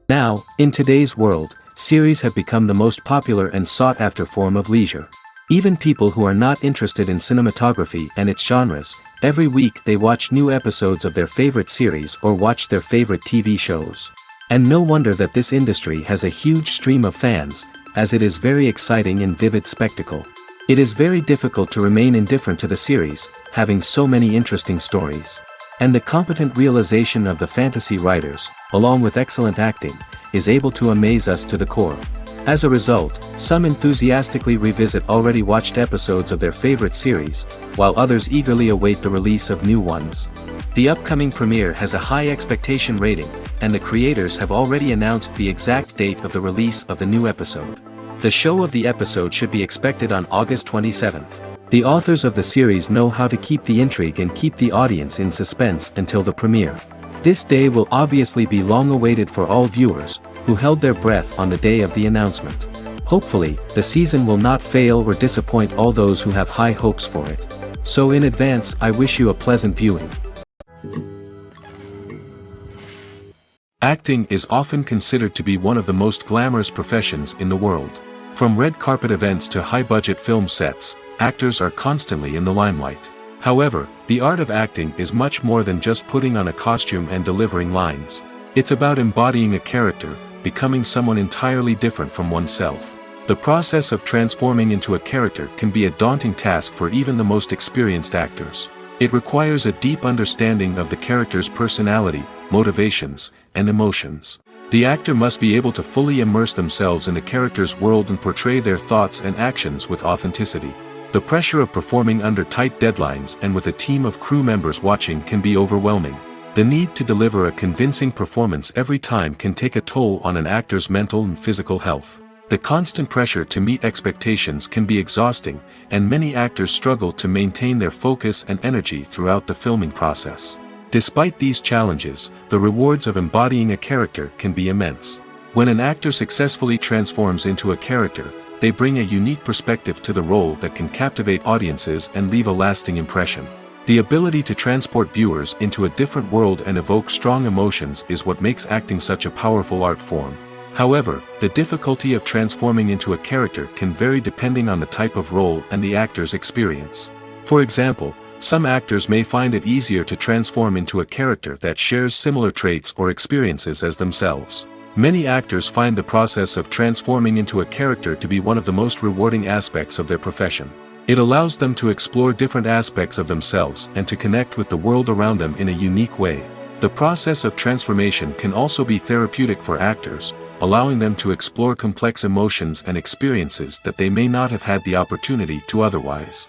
Now, in today's world, series have become the most popular and sought-after form of leisure. Even people who are not interested in cinematography and its genres, every week they watch new episodes of their favorite series or watch their favorite TV shows. And no wonder that this industry has a huge stream of fans, as it is very exciting and vivid spectacle. It is very difficult to remain indifferent to the series, having so many interesting stories. And the competent realization of the fantasy writers, along with excellent acting, is able to amaze us to the core. As a result, some enthusiastically revisit already watched episodes of their favorite series, while others eagerly await the release of new ones. The upcoming premiere has a high expectation rating, and the creators have already announced the exact date of the release of the new episode. The show of the episode should be expected on August 27th. The authors of the series know how to keep the intrigue and keep the audience in suspense until the premiere. This day will obviously be long awaited for all viewers, who held their breath on the day of the announcement. Hopefully, the season will not fail or disappoint all those who have high hopes for it. So in advance, I wish you a pleasant viewing. Acting is often considered to be one of the most glamorous professions in the world. From red carpet events to high-budget film sets, actors are constantly in the limelight. However, the art of acting is much more than just putting on a costume and delivering lines. It's about embodying a character, becoming someone entirely different from oneself. The process of transforming into a character can be a daunting task for even the most experienced actors. It requires a deep understanding of the character's personality, motivations, and emotions. The actor must be able to fully immerse themselves in the character's world and portray their thoughts and actions with authenticity. The pressure of performing under tight deadlines and with a team of crew members watching can be overwhelming. The need to deliver a convincing performance every time can take a toll on an actor's mental and physical health. The constant pressure to meet expectations can be exhausting, and many actors struggle to maintain their focus and energy throughout the filming process. Despite these challenges, the rewards of embodying a character can be immense. When an actor successfully transforms into a character, they bring a unique perspective to the role that can captivate audiences and leave a lasting impression. The ability to transport viewers into a different world and evoke strong emotions is what makes acting such a powerful art form. However, the difficulty of transforming into a character can vary depending on the type of role and the actor's experience. For example, some actors may find it easier to transform into a character that shares similar traits or experiences as themselves. Many actors find the process of transforming into a character to be one of the most rewarding aspects of their profession. It allows them to explore different aspects of themselves and to connect with the world around them in a unique way. The process of transformation can also be therapeutic for actors, allowing them to explore complex emotions and experiences that they may not have had the opportunity to otherwise.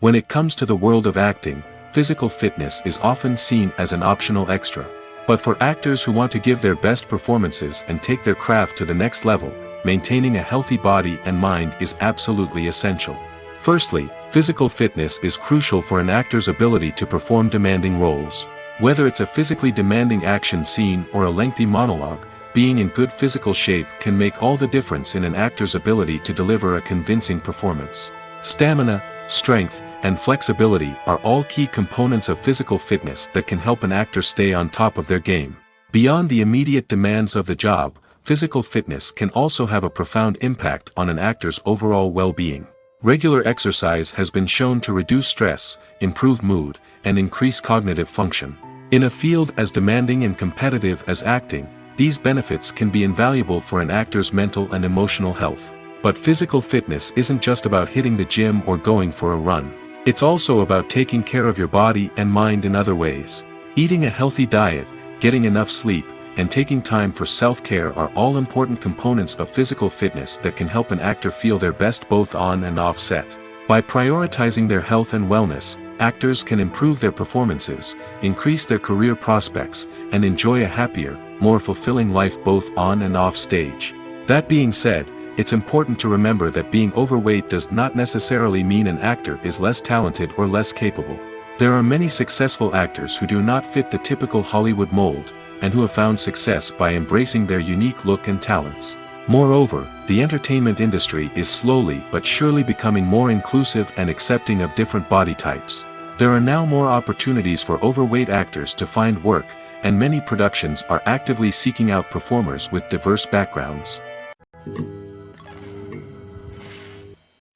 When it comes to the world of acting, physical fitness is often seen as an optional extra. But for actors who want to give their best performances and take their craft to the next level, maintaining a healthy body and mind is absolutely essential. Firstly, physical fitness is crucial for an actor's ability to perform demanding roles. Whether it's a physically demanding action scene or a lengthy monologue, being in good physical shape can make all the difference in an actor's ability to deliver a convincing performance. Stamina, strength, and flexibility are all key components of physical fitness that can help an actor stay on top of their game. Beyond the immediate demands of the job, physical fitness can also have a profound impact on an actor's overall well-being. Regular exercise has been shown to reduce stress, improve mood, and increase cognitive function. In a field as demanding and competitive as acting, these benefits can be invaluable for an actor's mental and emotional health. But physical fitness isn't just about hitting the gym or going for a run. It's also about taking care of your body and mind in other ways. Eating a healthy diet, getting enough sleep, and taking time for self-care are all important components of physical fitness that can help an actor feel their best both on and off set. By prioritizing their health and wellness, actors can improve their performances, increase their career prospects, and enjoy a happier, more fulfilling life both on and off stage. That being said, it's important to remember that being overweight does not necessarily mean an actor is less talented or less capable. There are many successful actors who do not fit the typical Hollywood mold, and who have found success by embracing their unique look and talents. Moreover, the entertainment industry is slowly but surely becoming more inclusive and accepting of different body types. There are now more opportunities for overweight actors to find work, and many productions are actively seeking out performers with diverse backgrounds.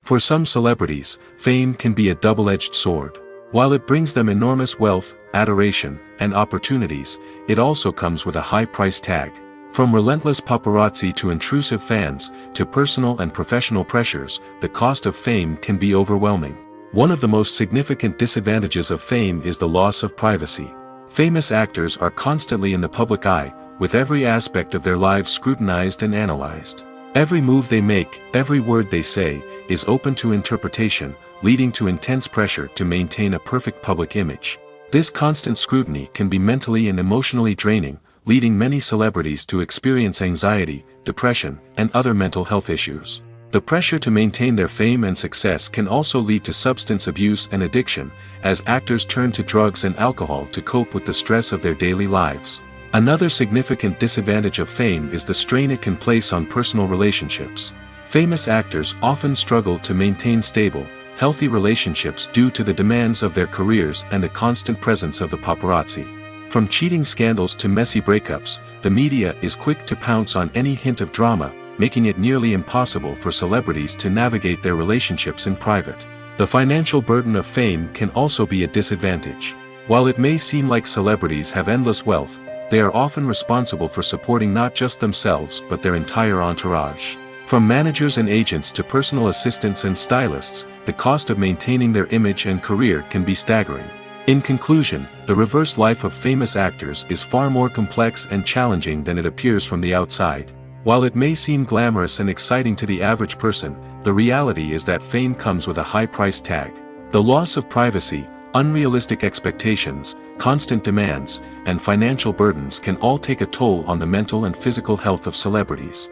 For some celebrities, fame can be a double-edged sword. While it brings them enormous wealth, adoration, and opportunities, it also comes with a high price tag. From relentless paparazzi to intrusive fans, to personal and professional pressures, the cost of fame can be overwhelming. One of the most significant disadvantages of fame is the loss of privacy. Famous actors are constantly in the public eye, with every aspect of their lives scrutinized and analyzed. Every move they make, every word they say, is open to interpretation, leading to intense pressure to maintain a perfect public image. This constant scrutiny can be mentally and emotionally draining, leading many celebrities to experience anxiety, depression, and other mental health issues. The pressure to maintain their fame and success can also lead to substance abuse and addiction, as actors turn to drugs and alcohol to cope with the stress of their daily lives. Another significant disadvantage of fame is the strain it can place on personal relationships. Famous actors often struggle to maintain stable, healthy relationships due to the demands of their careers and the constant presence of the paparazzi. From cheating scandals to messy breakups, the media is quick to pounce on any hint of drama, making it nearly impossible for celebrities to navigate their relationships in private. The financial burden of fame can also be a disadvantage. While it may seem like celebrities have endless wealth, they are often responsible for supporting not just themselves but their entire entourage. From managers and agents to personal assistants and stylists, the cost of maintaining their image and career can be staggering. In conclusion, the reverse life of famous actors is far more complex and challenging than it appears from the outside. While it may seem glamorous and exciting to the average person, the reality is that fame comes with a high price tag. The loss of privacy, unrealistic expectations, constant demands, and financial burdens can all take a toll on the mental and physical health of celebrities.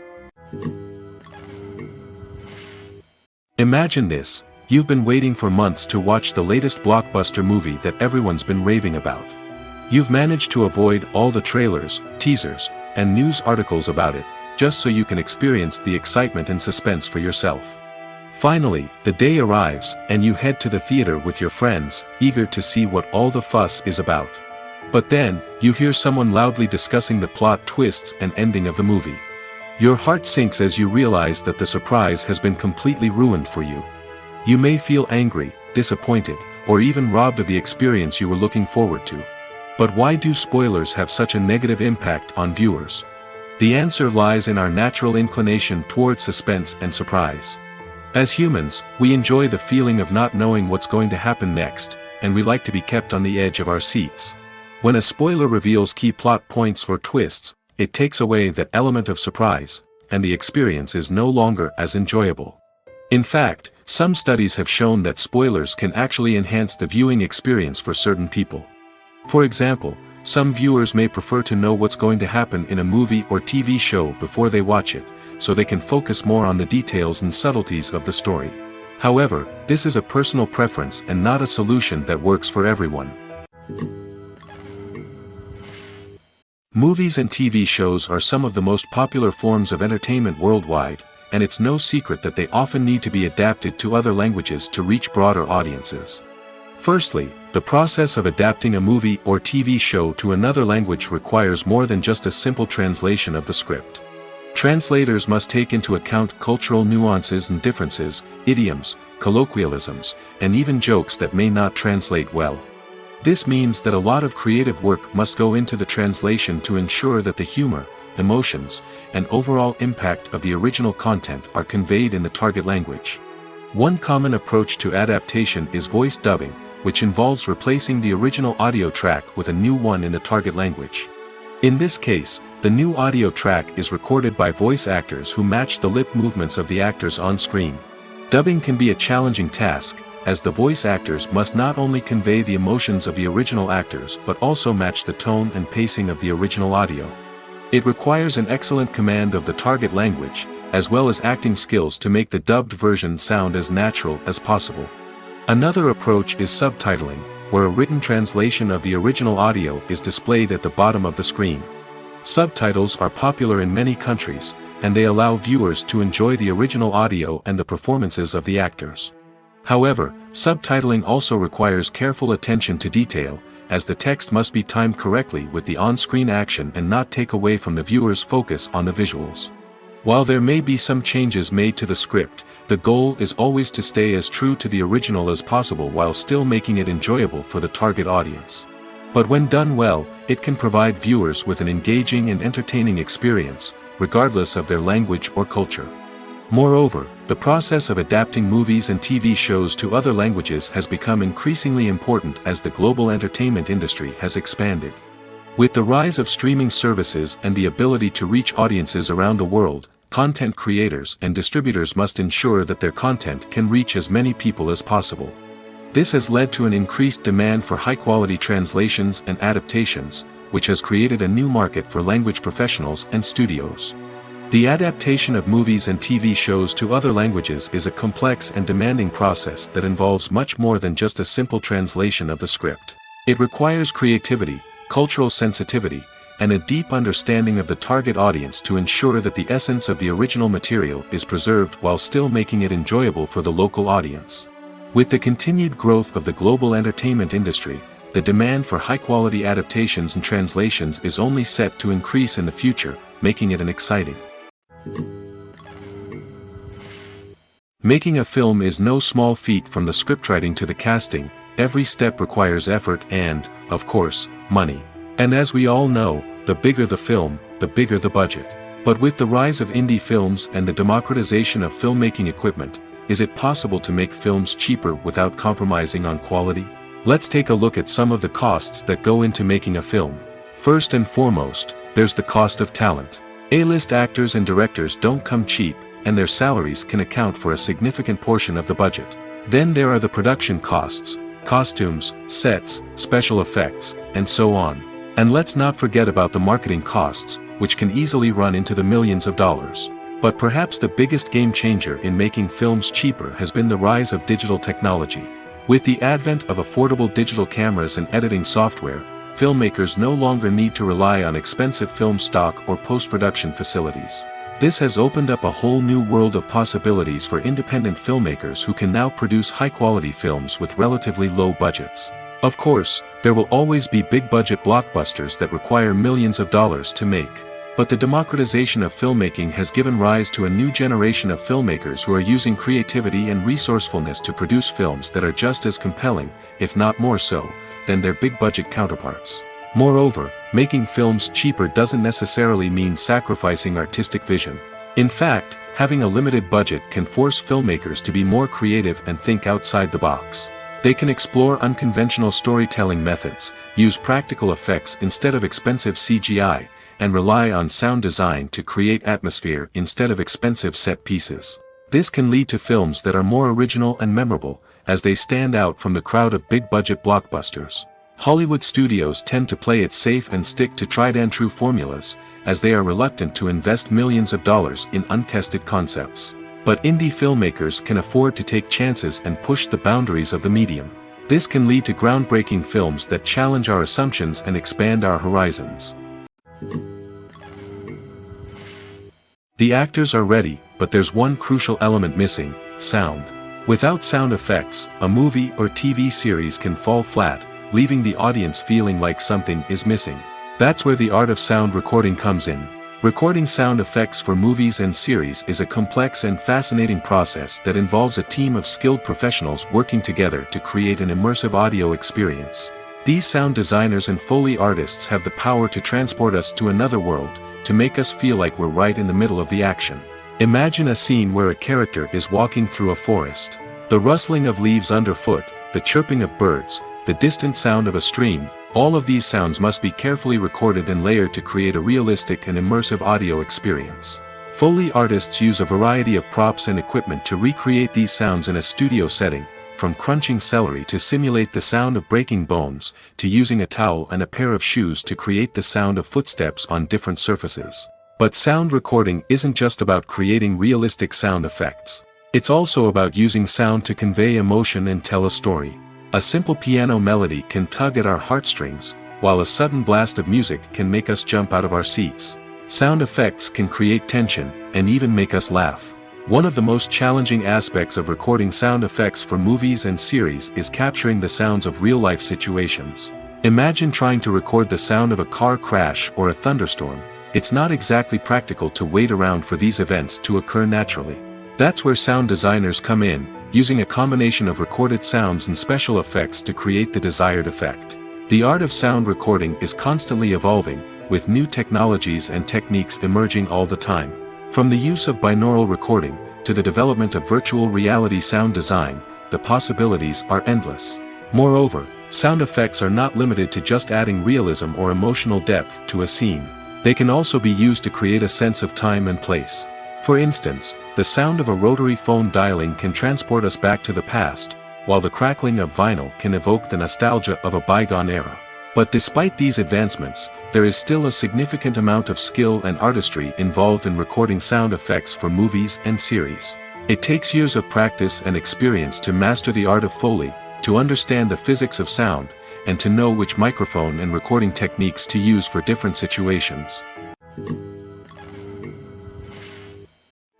Imagine this: you've been waiting for months to watch the latest blockbuster movie that everyone's been raving about. You've managed to avoid all the trailers, teasers, and news articles about it, just so you can experience the excitement and suspense for yourself. Finally, the day arrives, and you head to the theater with your friends, eager to see what all the fuss is about. But then, you hear someone loudly discussing the plot twists and ending of the movie. Your heart sinks as you realize that the surprise has been completely ruined for you. You may feel angry, disappointed, or even robbed of the experience you were looking forward to. But why do spoilers have such a negative impact on viewers? The answer lies in our natural inclination toward suspense and surprise. As humans, we enjoy the feeling of not knowing what's going to happen next, and we like to be kept on the edge of our seats. When a spoiler reveals key plot points or twists, it takes away that element of surprise, and the experience is no longer as enjoyable. In fact, some studies have shown that spoilers can actually enhance the viewing experience for certain people. For example, some viewers may prefer to know what's going to happen in a movie or TV show before they watch it, so they can focus more on the details and subtleties of the story. However, this is a personal preference and not a solution that works for everyone. Movies and TV shows are some of the most popular forms of entertainment worldwide, and it's no secret that they often need to be adapted to other languages to reach broader audiences. Firstly, the process of adapting a movie or TV show to another language requires more than just a simple translation of the script. Translators must take into account cultural nuances and differences, idioms, colloquialisms, and even jokes that may not translate well. This means that a lot of creative work must go into the translation to ensure that the humor, emotions, and overall impact of the original content are conveyed in the target language. One common approach to adaptation is voice dubbing, which involves replacing the original audio track with a new one in the target language. In this case, the new audio track is recorded by voice actors who match the lip movements of the actors on screen. Dubbing can be a challenging task, as the voice actors must not only convey the emotions of the original actors but also match the tone and pacing of the original audio. It requires an excellent command of the target language, as well as acting skills to make the dubbed version sound as natural as possible. Another approach is subtitling, where a written translation of the original audio is displayed at the bottom of the screen. Subtitles are popular in many countries, and they allow viewers to enjoy the original audio and the performances of the actors. However, subtitling also requires careful attention to detail, as the text must be timed correctly with the on-screen action and not take away from the viewer's focus on the visuals. While there may be some changes made to the script, the goal is always to stay as true to the original as possible while still making it enjoyable for the target audience. But when done well, it can provide viewers with an engaging and entertaining experience, regardless of their language or culture. Moreover, the process of adapting movies and TV shows to other languages has become increasingly important as the global entertainment industry has expanded. With the rise of streaming services and the ability to reach audiences around the world, content creators and distributors must ensure that their content can reach as many people as possible. This has led to an increased demand for high-quality translations and adaptations, which has created a new market for language professionals and studios. The adaptation of movies and TV shows to other languages is a complex and demanding process that involves much more than just a simple translation of the script. It requires creativity, cultural sensitivity, and a deep understanding of the target audience to ensure that the essence of the original material is preserved while still making it enjoyable for the local audience. With the continued growth of the global entertainment industry, the demand for high-quality adaptations and translations is only set to increase in the future, making it exciting. Making a film is no small feat. From the scriptwriting to the casting, every step requires effort and, of course, money. And as we all know, the bigger the film, the bigger the budget. But with the rise of indie films and the democratization of filmmaking equipment, is it possible to make films cheaper without compromising on quality? Let's take a look at some of the costs that go into making a film. First and foremost, there's the cost of talent. A-list actors and directors don't come cheap, and their salaries can account for a significant portion of the budget. Then there are the production costs, costumes, sets, special effects, and so on. And let's not forget about the marketing costs, which can easily run into the millions of dollars. But perhaps the biggest game changer in making films cheaper has been the rise of digital technology. With the advent of affordable digital cameras and editing software, filmmakers no longer need to rely on expensive film stock or post-production facilities. This has opened up a whole new world of possibilities for independent filmmakers who can now produce high-quality films with relatively low budgets. Of course, there will always be big-budget blockbusters that require millions of dollars to make. But the democratization of filmmaking has given rise to a new generation of filmmakers who are using creativity and resourcefulness to produce films that are just as compelling, if not more so, than their big-budget counterparts. Moreover, making films cheaper doesn't necessarily mean sacrificing artistic vision. In fact, having a limited budget can force filmmakers to be more creative and think outside the box. They can explore unconventional storytelling methods, use practical effects instead of expensive CGI, and rely on sound design to create atmosphere instead of expensive set pieces. This can lead to films that are more original and memorable, as they stand out from the crowd of big-budget blockbusters. Hollywood studios tend to play it safe and stick to tried-and-true formulas, as they are reluctant to invest millions of dollars in untested concepts. But indie filmmakers can afford to take chances and push the boundaries of the medium. This can lead to groundbreaking films that challenge our assumptions and expand our horizons. The actors are ready, but there's one crucial element missing: sound. Without sound effects, a movie or TV series can fall flat, leaving the audience feeling like something is missing. That's where the art of sound recording comes in. Recording sound effects for movies and series is a complex and fascinating process that involves a team of skilled professionals working together to create an immersive audio experience. These sound designers and Foley artists have the power to transport us to another world, to make us feel like we're right in the middle of the action. Imagine a scene where a character is walking through a forest. The rustling of leaves underfoot, the chirping of birds, the distant sound of a stream, all of these sounds must be carefully recorded and layered to create a realistic and immersive audio experience. Foley artists use a variety of props and equipment to recreate these sounds in a studio setting, from crunching celery to simulate the sound of breaking bones, to using a towel and a pair of shoes to create the sound of footsteps on different surfaces. But sound recording isn't just about creating realistic sound effects. It's also about using sound to convey emotion and tell a story. A simple piano melody can tug at our heartstrings, while a sudden blast of music can make us jump out of our seats. Sound effects can create tension, and even make us laugh. One of the most challenging aspects of recording sound effects for movies and series is capturing the sounds of real-life situations. Imagine trying to record the sound of a car crash or a thunderstorm. It's not exactly practical to wait around for these events to occur naturally. That's where sound designers come in, using a combination of recorded sounds and special effects to create the desired effect. The art of sound recording is constantly evolving, with new technologies and techniques emerging all the time. From the use of binaural recording, to the development of virtual reality sound design, the possibilities are endless. Moreover, sound effects are not limited to just adding realism or emotional depth to a scene. They can also be used to create a sense of time and place. For instance, the sound of a rotary phone dialing can transport us back to the past, while the crackling of vinyl can evoke the nostalgia of a bygone era. But despite these advancements, there is still a significant amount of skill and artistry involved in recording sound effects for movies and series. It takes years of practice and experience to master the art of Foley, to understand the physics of sound, and to know which microphone and recording techniques to use for different situations.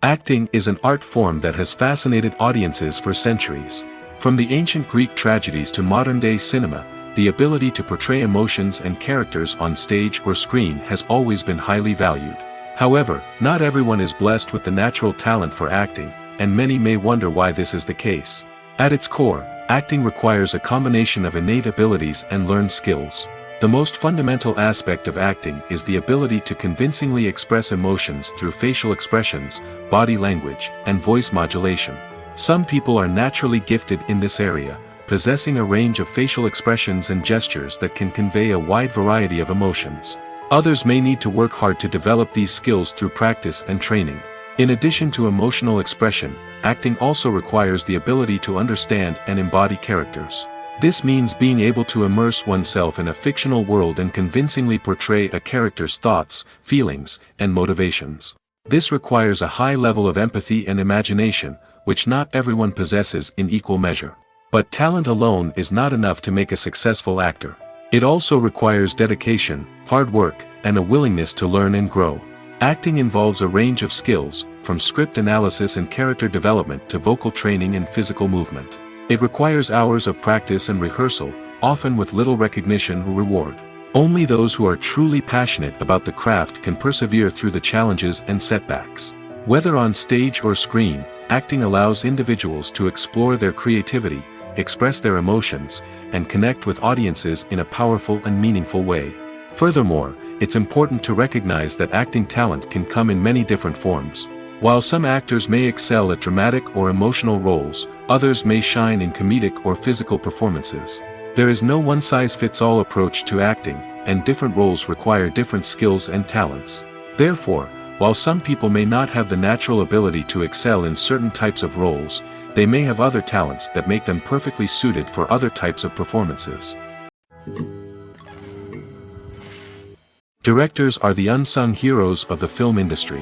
Acting is an art form that has fascinated audiences for centuries. From the ancient Greek tragedies to modern-day cinema, the ability to portray emotions and characters on stage or screen has always been highly valued. However, not everyone is blessed with the natural talent for acting, and many may wonder why this is the case. At its core, acting requires a combination of innate abilities and learned skills. The most fundamental aspect of acting is the ability to convincingly express emotions through facial expressions, body language, and voice modulation. Some people are naturally gifted in this area, possessing a range of facial expressions and gestures that can convey a wide variety of emotions. Others may need to work hard to develop these skills through practice and training. In addition to emotional expression, acting also requires the ability to understand and embody characters. This means being able to immerse oneself in a fictional world and convincingly portray a character's thoughts, feelings, and motivations. This requires a high level of empathy and imagination, which not everyone possesses in equal measure. But talent alone is not enough to make a successful actor. It also requires dedication, hard work, and a willingness to learn and grow. Acting involves a range of skills, from script analysis and character development to vocal training and physical movement. It requires hours of practice and rehearsal, often with little recognition or reward. Only those who are truly passionate about the craft can persevere through the challenges and setbacks. Whether on stage or screen, acting allows individuals to explore their creativity, express their emotions, and connect with audiences in a powerful and meaningful way. Furthermore, it's important to recognize that acting talent can come in many different forms. While some actors may excel at dramatic or emotional roles, others may shine in comedic or physical performances. There is no one-size-fits-all approach to acting, and different roles require different skills and talents. Therefore, while some people may not have the natural ability to excel in certain types of roles, they may have other talents that make them perfectly suited for other types of performances. Directors are the unsung heroes of the film industry.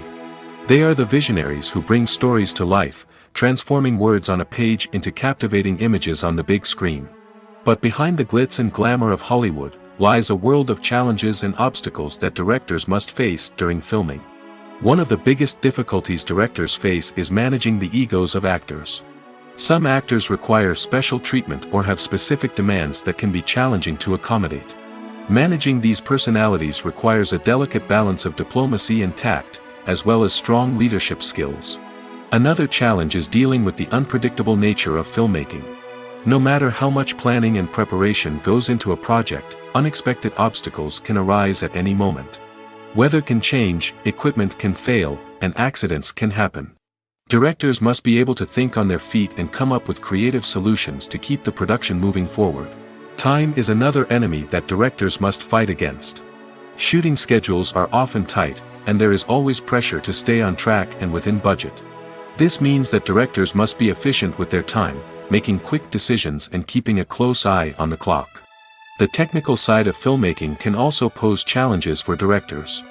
They are the visionaries who bring stories to life, transforming words on a page into captivating images on the big screen. But behind the glitz and glamour of Hollywood, lies a world of challenges and obstacles that directors must face during filming. One of the biggest difficulties directors face is managing the egos of actors. Some actors require special treatment or have specific demands that can be challenging to accommodate. Managing these personalities requires a delicate balance of diplomacy and tact, as well as strong leadership skills. Another challenge is dealing with the unpredictable nature of filmmaking. No matter how much planning and preparation goes into a project, unexpected obstacles can arise at any moment. Weather can change, equipment can fail, and accidents can happen. Directors must be able to think on their feet and come up with creative solutions to keep the production moving forward. Time is another enemy that directors must fight against. Shooting schedules are often tight, and there is always pressure to stay on track and within budget. This means that directors must be efficient with their time, making quick decisions and keeping a close eye on the clock. The technical side of filmmaking can also pose challenges for directors.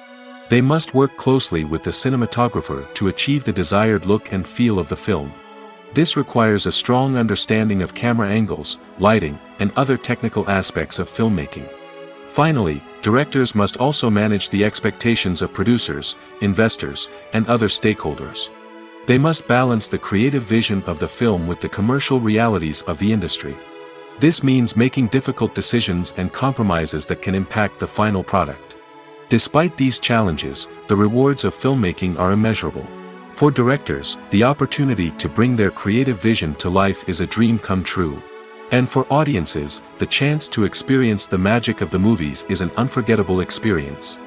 They must work closely with the cinematographer to achieve the desired look and feel of the film. This requires a strong understanding of camera angles, lighting, and other technical aspects of filmmaking. Finally, directors must also manage the expectations of producers, investors, and other stakeholders. They must balance the creative vision of the film with the commercial realities of the industry. This means making difficult decisions and compromises that can impact the final product. Despite these challenges, the rewards of filmmaking are immeasurable. For directors, the opportunity to bring their creative vision to life is a dream come true. And for audiences, the chance to experience the magic of the movies is an unforgettable experience.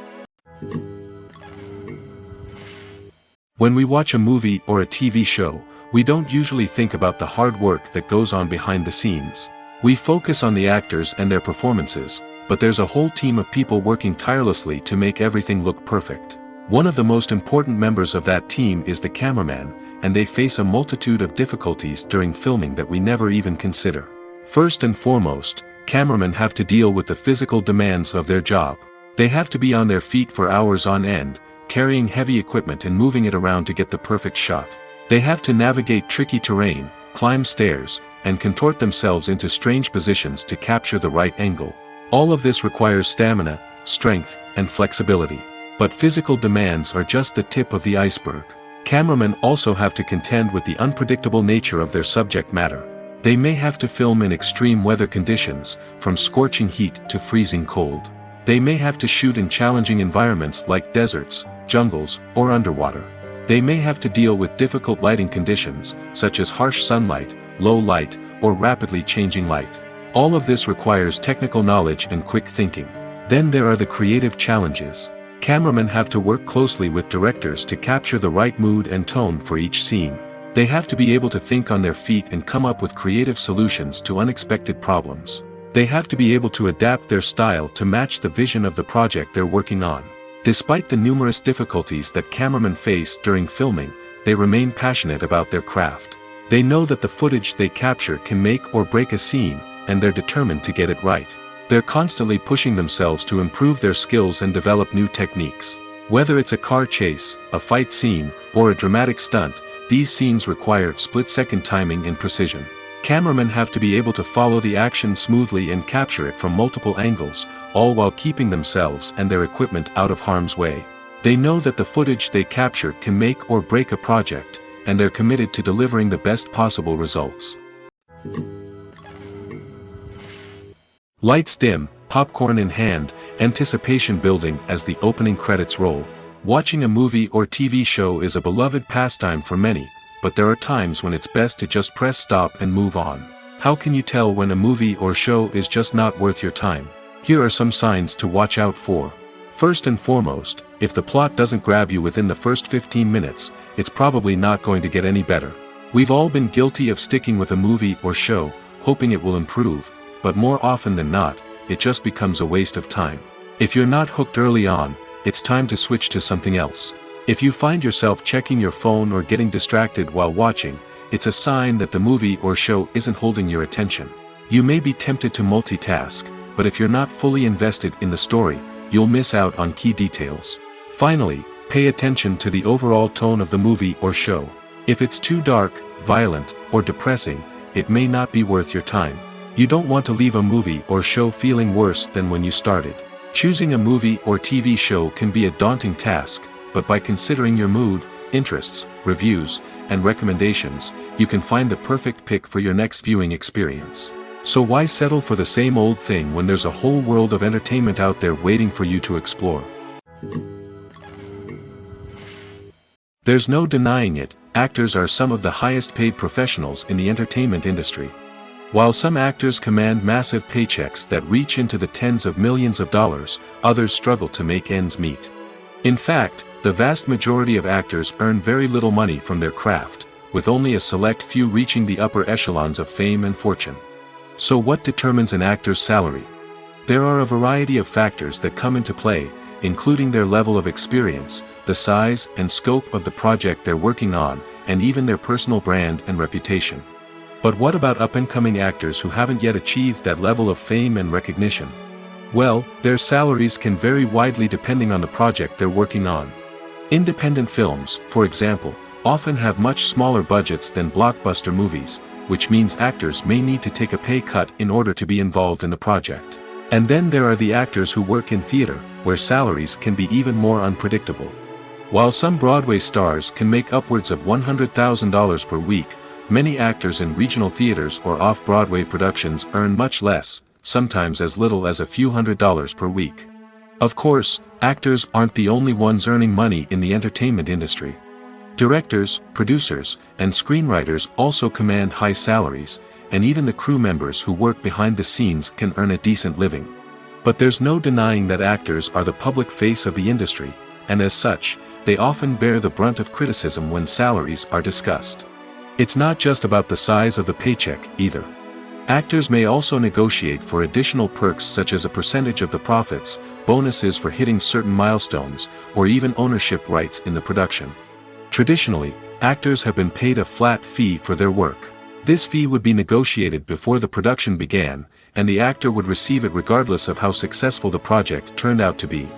When we watch a movie or a TV show, we don't usually think about the hard work that goes on behind the scenes. We focus on the actors and their performances, but there's a whole team of people working tirelessly to make everything look perfect. One of the most important members of that team is the cameraman, and they face a multitude of difficulties during filming that we never even consider. First and foremost, cameramen have to deal with the physical demands of their job. They have to be on their feet for hours on end, carrying heavy equipment and moving it around to get the perfect shot. They have to navigate tricky terrain, climb stairs, and contort themselves into strange positions to capture the right angle. All of this requires stamina, strength, and flexibility. But physical demands are just the tip of the iceberg. Cameramen also have to contend with the unpredictable nature of their subject matter. They may have to film in extreme weather conditions, from scorching heat to freezing cold. They may have to shoot in challenging environments like deserts, jungles, or underwater. They may have to deal with difficult lighting conditions, such as harsh sunlight, low light, or rapidly changing light. All of this requires technical knowledge and quick thinking. Then there are the creative challenges. Cameramen have to work closely with directors to capture the right mood and tone for each scene. They have to be able to think on their feet and come up with creative solutions to unexpected problems. They have to be able to adapt their style to match the vision of the project they're working on. Despite the numerous difficulties that cameramen face during filming, they remain passionate about their craft. They know that the footage they capture can make or break a scene, and they're determined to get it right. They're constantly pushing themselves to improve their skills and develop new techniques. Whether it's a car chase, a fight scene, or a dramatic stunt, these scenes require split-second timing and precision. Cameramen have to be able to follow the action smoothly and capture it from multiple angles, all while keeping themselves and their equipment out of harm's way. They know that the footage they capture can make or break a project, and they're committed to delivering the best possible results. Lights dim, popcorn in hand, anticipation building as the opening credits roll. Watching a movie or TV show is a beloved pastime for many, but there are times when it's best to just press stop and move on. How can you tell when a movie or show is just not worth your time? Here are some signs to watch out for. First and foremost, if the plot doesn't grab you within the first 15 minutes, it's probably not going to get any better. We've all been guilty of sticking with a movie or show, hoping it will improve, but more often than not, it just becomes a waste of time. If you're not hooked early on, it's time to switch to something else. If you find yourself checking your phone or getting distracted while watching, it's a sign that the movie or show isn't holding your attention. You may be tempted to multitask, but if you're not fully invested in the story, you'll miss out on key details. Finally, pay attention to the overall tone of the movie or show. If it's too dark, violent, or depressing, it may not be worth your time. You don't want to leave a movie or show feeling worse than when you started. Choosing a movie or TV show can be a daunting task, but by considering your mood, interests, reviews, and recommendations, you can find the perfect pick for your next viewing experience. So why settle for the same old thing when there's a whole world of entertainment out there waiting for you to explore? There's no denying it, actors are some of the highest paid professionals in the entertainment industry. While some actors command massive paychecks that reach into the tens of millions of dollars, others struggle to make ends meet. In fact, the vast majority of actors earn very little money from their craft, with only a select few reaching the upper echelons of fame and fortune. So what determines an actor's salary? There are a variety of factors that come into play, including their level of experience, the size and scope of the project they're working on, and even their personal brand and reputation. But what about up-and-coming actors who haven't yet achieved that level of fame and recognition? Well, their salaries can vary widely depending on the project they're working on. Independent films, for example, often have much smaller budgets than blockbuster movies, which means actors may need to take a pay cut in order to be involved in the project. And then there are the actors who work in theater, where salaries can be even more unpredictable. While some Broadway stars can make upwards of $100,000 per week, many actors in regional theaters or off-Broadway productions earn much less, sometimes as little as a few $100s per week. Of course, actors aren't the only ones earning money in the entertainment industry. Directors, producers, and screenwriters also command high salaries, and even the crew members who work behind the scenes can earn a decent living. But there's no denying that actors are the public face of the industry, and as such, they often bear the brunt of criticism when salaries are discussed. It's not just about the size of the paycheck, either. Actors may also negotiate for additional perks such as a percentage of the profits, bonuses for hitting certain milestones, or even ownership rights in the production. Traditionally, actors have been paid a flat fee for their work. This fee would be negotiated before the production began, and the actor would receive it regardless of how successful the project turned out to be.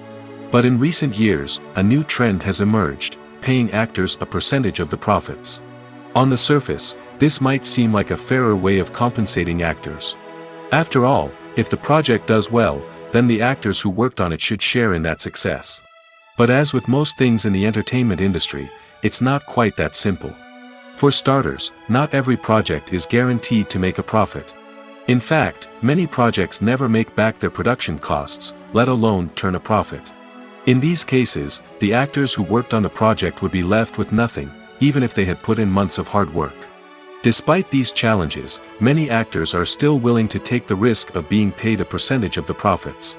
But in recent years, a new trend has emerged, paying actors a percentage of the profits. On the surface, this might seem like a fairer way of compensating actors. After all, if the project does well, then the actors who worked on it should share in that success. But as with most things in the entertainment industry, it's not quite that simple. For starters, not every project is guaranteed to make a profit. In fact, many projects never make back their production costs, let alone turn a profit. In these cases, the actors who worked on the project would be left with nothing, even if they had put in months of hard work. Despite these challenges, many actors are still willing to take the risk of being paid a percentage of the profits.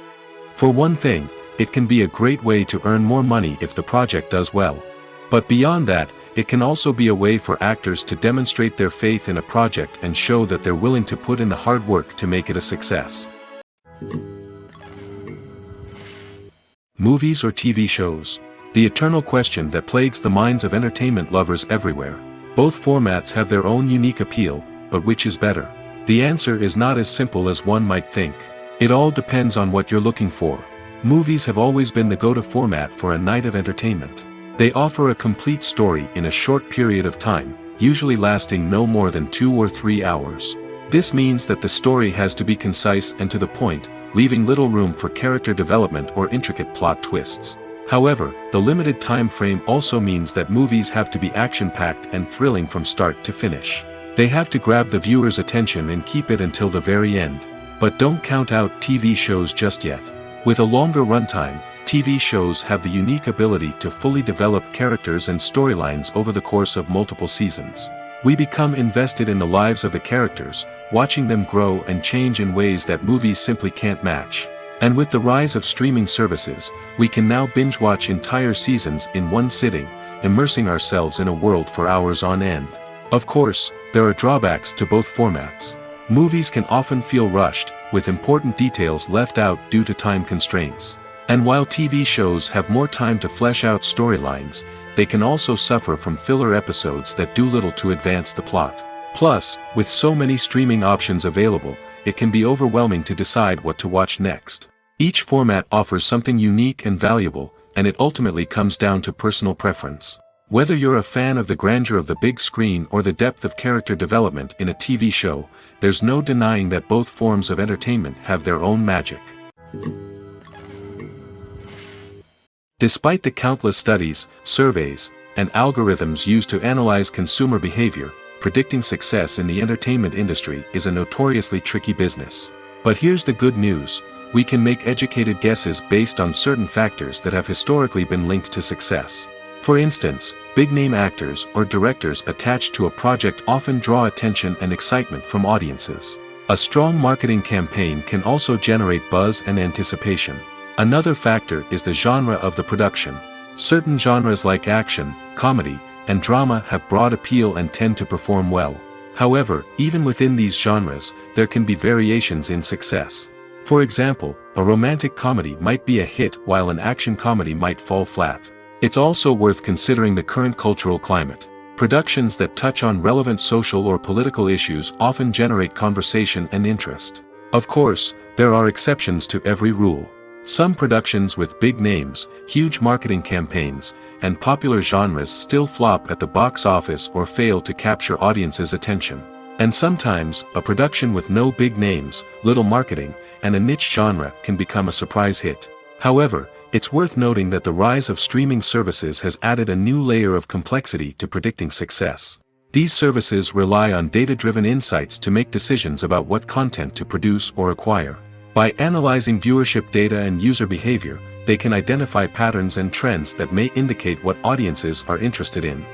For one thing, it can be a great way to earn more money if the project does well. But beyond that, it can also be a way for actors to demonstrate their faith in a project and show that they're willing to put in the hard work to make it a success. Movies or TV shows? The eternal question that plagues the minds of entertainment lovers everywhere. Both formats have their own unique appeal, but which is better? The answer is not as simple as one might think. It all depends on what you're looking for. Movies have always been the go-to format for a night of entertainment. They offer a complete story in a short period of time, usually lasting no more than 2 or 3 hours. This means that the story has to be concise and to the point, leaving little room for character development or intricate plot twists. However, the limited time frame also means that movies have to be action-packed and thrilling from start to finish. They have to grab the viewer's attention and keep it until the very end. But don't count out TV shows just yet. With a longer runtime, TV shows have the unique ability to fully develop characters and storylines over the course of multiple seasons. We become invested in the lives of the characters, watching them grow and change in ways that movies simply can't match. And with the rise of streaming services, we can now binge-watch entire seasons in one sitting, immersing ourselves in a world for hours on end. Of course, there are drawbacks to both formats. Movies can often feel rushed, with important details left out due to time constraints. And while TV shows have more time to flesh out storylines, they can also suffer from filler episodes that do little to advance the plot. Plus, with so many streaming options available, it can be overwhelming to decide what to watch next. Each format offers something unique and valuable, and it ultimately comes down to personal preference. Whether you're a fan of the grandeur of the big screen or the depth of character development in a TV show, there's no denying that both forms of entertainment have their own magic. Despite the countless studies, surveys, and algorithms used to analyze consumer behavior, predicting success in the entertainment industry is a notoriously tricky business. But here's the good news: we can make educated guesses based on certain factors that have historically been linked to success. For instance, big-name actors or directors attached to a project often draw attention and excitement from audiences. A strong marketing campaign can also generate buzz and anticipation. Another factor is the genre of the production. Certain genres like action, comedy, and drama have broad appeal and tend to perform well. However, even within these genres, there can be variations in success. For example, a romantic comedy might be a hit while an action comedy might fall flat. It's also worth considering the current cultural climate. Productions that touch on relevant social or political issues often generate conversation and interest. Of course, there are exceptions to every rule. Some productions with big names, huge marketing campaigns, and popular genres still flop at the box office or fail to capture audiences' attention. And sometimes, a production with no big names, little marketing, and a niche genre can become a surprise hit. However, it's worth noting that the rise of streaming services has added a new layer of complexity to predicting success. These services rely on data-driven insights to make decisions about what content to produce or acquire. By analyzing viewership data and user behavior, they can identify patterns and trends that may indicate what audiences are interested in.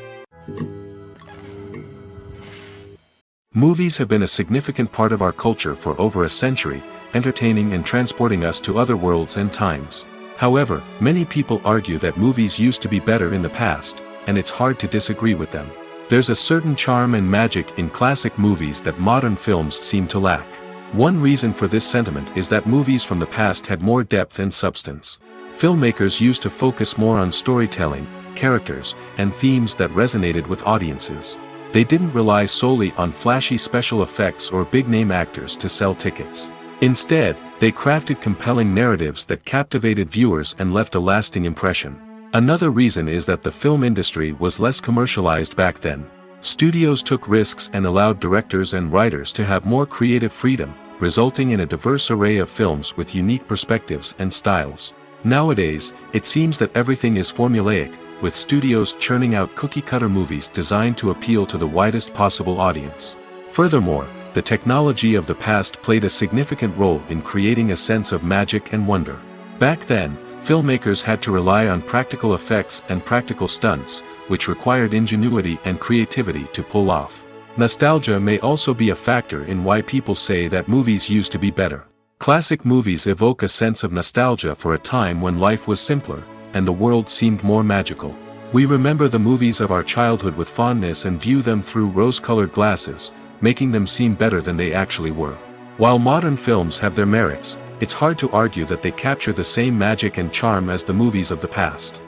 Movies have been a significant part of our culture for over a century, entertaining and transporting us to other worlds and times. However, many people argue that movies used to be better in the past, and it's hard to disagree with them. There's a certain charm and magic in classic movies that modern films seem to lack. One reason for this sentiment is that movies from the past had more depth and substance. Filmmakers used to focus more on storytelling, characters, and themes that resonated with audiences. They didn't rely solely on flashy special effects or big-name actors to sell tickets. Instead, they crafted compelling narratives that captivated viewers and left a lasting impression. Another reason is that the film industry was less commercialized back then. Studios took risks and allowed directors and writers to have more creative freedom, resulting in a diverse array of films with unique perspectives and styles. Nowadays, it seems that everything is formulaic, with studios churning out cookie-cutter movies designed to appeal to the widest possible audience. Furthermore, the technology of the past played a significant role in creating a sense of magic and wonder. Back then, filmmakers had to rely on practical effects and practical stunts, which required ingenuity and creativity to pull off. Nostalgia may also be a factor in why people say that movies used to be better. Classic movies evoke a sense of nostalgia for a time when life was simpler, and the world seemed more magical. We remember the movies of our childhood with fondness and view them through rose-colored glasses, making them seem better than they actually were. While modern films have their merits, it's hard to argue that they capture the same magic and charm as the movies of the past.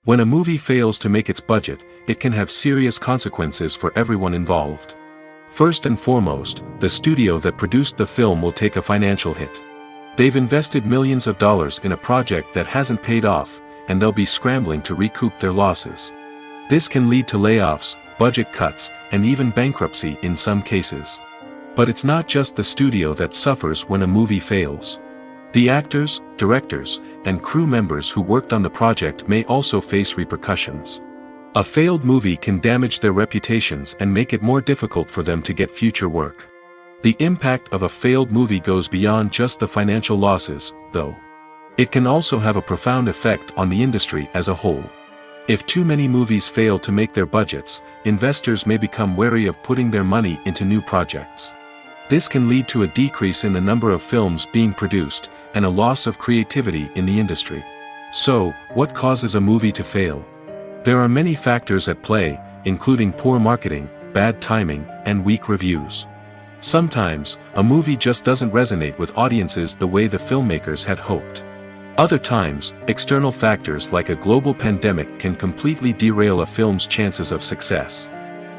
When a movie fails to make its budget, it can have serious consequences for everyone involved. First and foremost, the studio that produced the film will take a financial hit. They've invested millions of dollars in a project that hasn't paid off, and they'll be scrambling to recoup their losses. This can lead to layoffs, budget cuts, and even bankruptcy in some cases. But it's not just the studio that suffers when a movie fails. The actors, directors, and crew members who worked on the project may also face repercussions. A failed movie can damage their reputations and make it more difficult for them to get future work. The impact of a failed movie goes beyond just the financial losses, though. It can also have a profound effect on the industry as a whole. If too many movies fail to make their budgets, investors may become wary of putting their money into new projects. This can lead to a decrease in the number of films being produced, and a loss of creativity in the industry. So, what causes a movie to fail? There are many factors at play, including poor marketing, bad timing, and weak reviews. Sometimes, a movie just doesn't resonate with audiences the way the filmmakers had hoped. Other times, external factors like a global pandemic can completely derail a film's chances of success.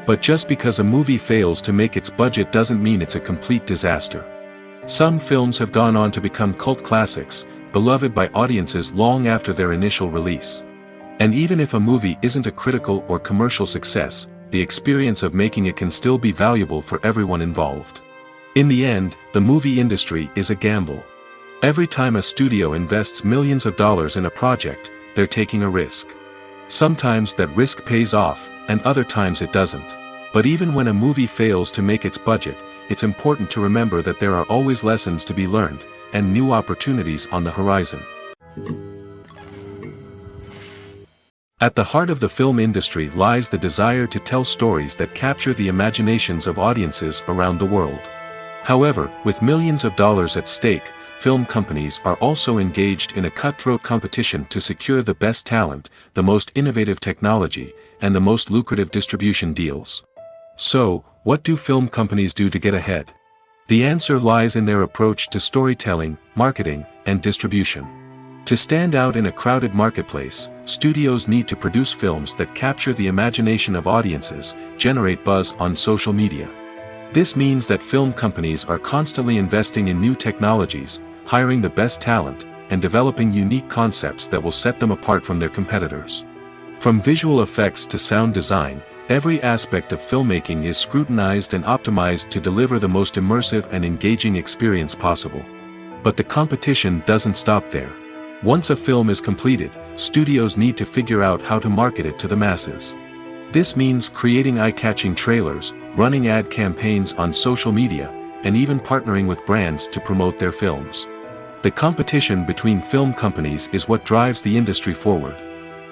But just because a movie fails to make its budget doesn't mean it's a complete disaster. Some films have gone on to become cult classics, beloved by audiences long after their initial release. And even if a movie isn't a critical or commercial success, the experience of making it can still be valuable for everyone involved. In the end, the movie industry is a gamble. Every time a studio invests millions of dollars in a project, they're taking a risk. Sometimes that risk pays off, and other times it doesn't. But even when a movie fails to make its budget, it's important to remember that there are always lessons to be learned, and new opportunities on the horizon. At the heart of the film industry lies the desire to tell stories that capture the imaginations of audiences around the world. However, with millions of dollars at stake, film companies are also engaged in a cutthroat competition to secure the best talent, the most innovative technology, and the most lucrative distribution deals. So, what do film companies do to get ahead? The answer lies in their approach to storytelling, marketing, and distribution. To stand out in a crowded marketplace, studios need to produce films that capture the imagination of audiences, generate buzz on social media. This means that film companies are constantly investing in new technologies, hiring the best talent, and developing unique concepts that will set them apart from their competitors. From visual effects to sound design, every aspect of filmmaking is scrutinized and optimized to deliver the most immersive and engaging experience possible. But the competition doesn't stop there. Once a film is completed, studios need to figure out how to market it to the masses. This means creating eye-catching trailers, running ad campaigns on social media, and even partnering with brands to promote their films. The competition between film companies is what drives the industry forward.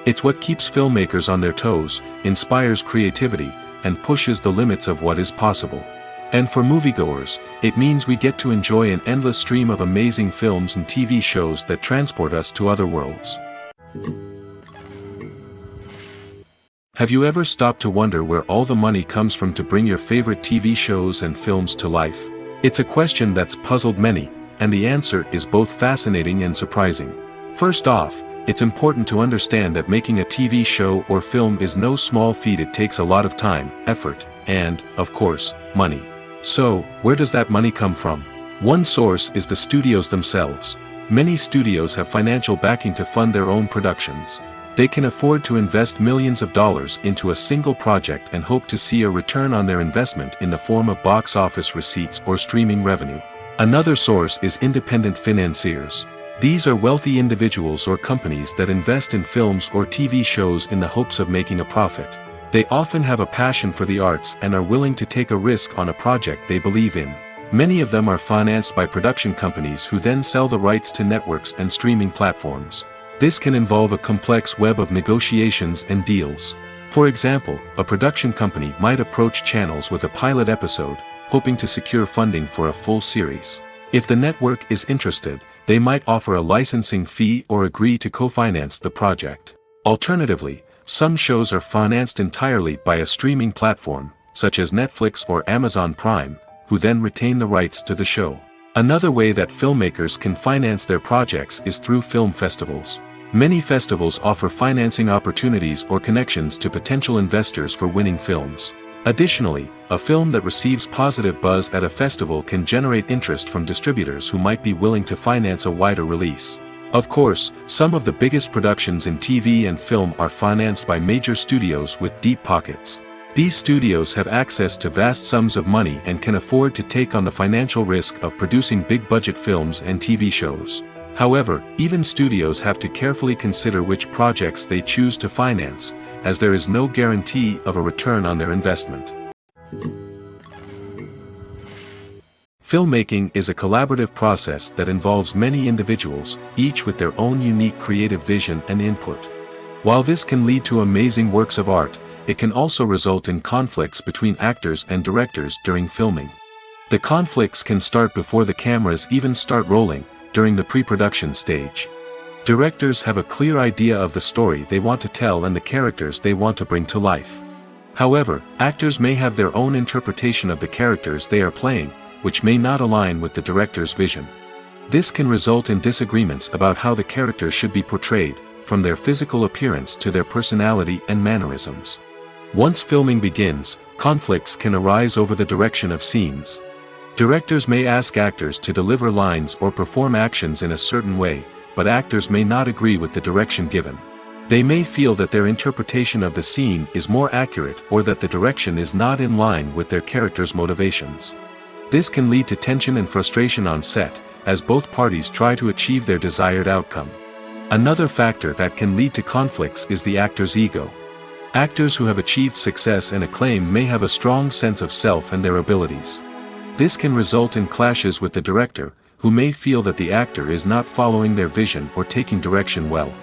It's what keeps filmmakers on their toes, inspires creativity, and pushes the limits of what is possible. And for moviegoers, it means we get to enjoy an endless stream of amazing films and TV shows that transport us to other worlds. Have you ever stopped to wonder where all the money comes from to bring your favorite TV shows and films to life? It's a question that's puzzled many, and the answer is both fascinating and surprising. First off, it's important to understand that making a TV show or film is no small feat. It takes a lot of time, effort, and, of course, money. So, where does that money come from? One source is the studios themselves. Many studios have financial backing to fund their own productions. They can afford to invest millions of dollars into a single project and hope to see a return on their investment in the form of box office receipts or streaming revenue. Another source is independent financiers. These are wealthy individuals or companies that invest in films or TV shows in the hopes of making a profit. They often have a passion for the arts and are willing to take a risk on a project they believe in. Many of them are financed by production companies who then sell the rights to networks and streaming platforms. This can involve a complex web of negotiations and deals. For example, a production company might approach channels with a pilot episode, hoping to secure funding for a full series. If the network is interested, they might offer a licensing fee or agree to co-finance the project. Alternatively, some shows are financed entirely by a streaming platform, such as Netflix or Amazon Prime, who then retain the rights to the show. Another way that filmmakers can finance their projects is through film festivals. Many festivals offer financing opportunities or connections to potential investors for winning films. Additionally, a film that receives positive buzz at a festival can generate interest from distributors who might be willing to finance a wider release. Of course, some of the biggest productions in TV and film are financed by major studios with deep pockets. These studios have access to vast sums of money and can afford to take on the financial risk of producing big-budget films and TV shows. However, even studios have to carefully consider which projects they choose to finance, as there is no guarantee of a return on their investment. Filmmaking is a collaborative process that involves many individuals, each with their own unique creative vision and input. While this can lead to amazing works of art, it can also result in conflicts between actors and directors during filming. The conflicts can start before the cameras even start rolling, during the pre-production stage. Directors have a clear idea of the story they want to tell and the characters they want to bring to life. However, actors may have their own interpretation of the characters they are playing, which may not align with the director's vision. This can result in disagreements about how the characters should be portrayed, from their physical appearance to their personality and mannerisms. Once filming begins, conflicts can arise over the direction of scenes. Directors may ask actors to deliver lines or perform actions in a certain way, but actors may not agree with the direction given. They may feel that their interpretation of the scene is more accurate or that the direction is not in line with their character's motivations. This can lead to tension and frustration on set, as both parties try to achieve their desired outcome. Another factor that can lead to conflicts is the actor's ego. Actors who have achieved success and acclaim may have a strong sense of self and their abilities. This can result in clashes with the director, who may feel that the actor is not following their vision or taking direction well.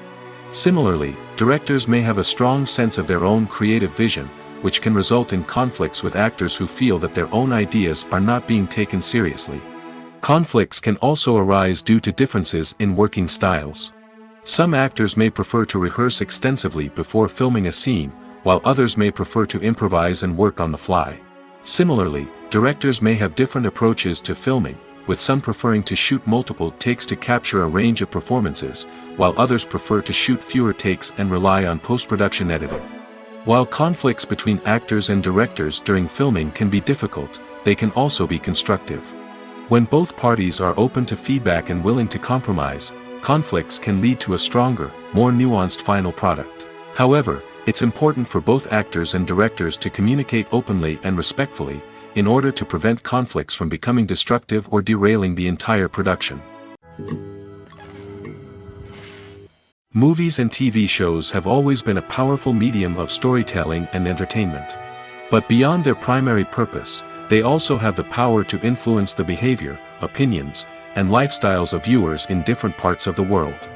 Similarly, directors may have a strong sense of their own creative vision, which can result in conflicts with actors who feel that their own ideas are not being taken seriously. Conflicts can also arise due to differences in working styles. Some actors may prefer to rehearse extensively before filming a scene, while others may prefer to improvise and work on the fly. Similarly, directors may have different approaches to filming, with some preferring to shoot multiple takes to capture a range of performances, while others prefer to shoot fewer takes and rely on post-production editing. While conflicts between actors and directors during filming can be difficult, they can also be constructive. When both parties are open to feedback and willing to compromise, conflicts can lead to a stronger, more nuanced final product. However, it's important for both actors and directors to communicate openly and respectfully, in order to prevent conflicts from becoming destructive or derailing the entire production. Movies and TV shows have always been a powerful medium of storytelling and entertainment. But beyond their primary purpose, they also have the power to influence the behavior, opinions, and lifestyles of viewers in different parts of the world.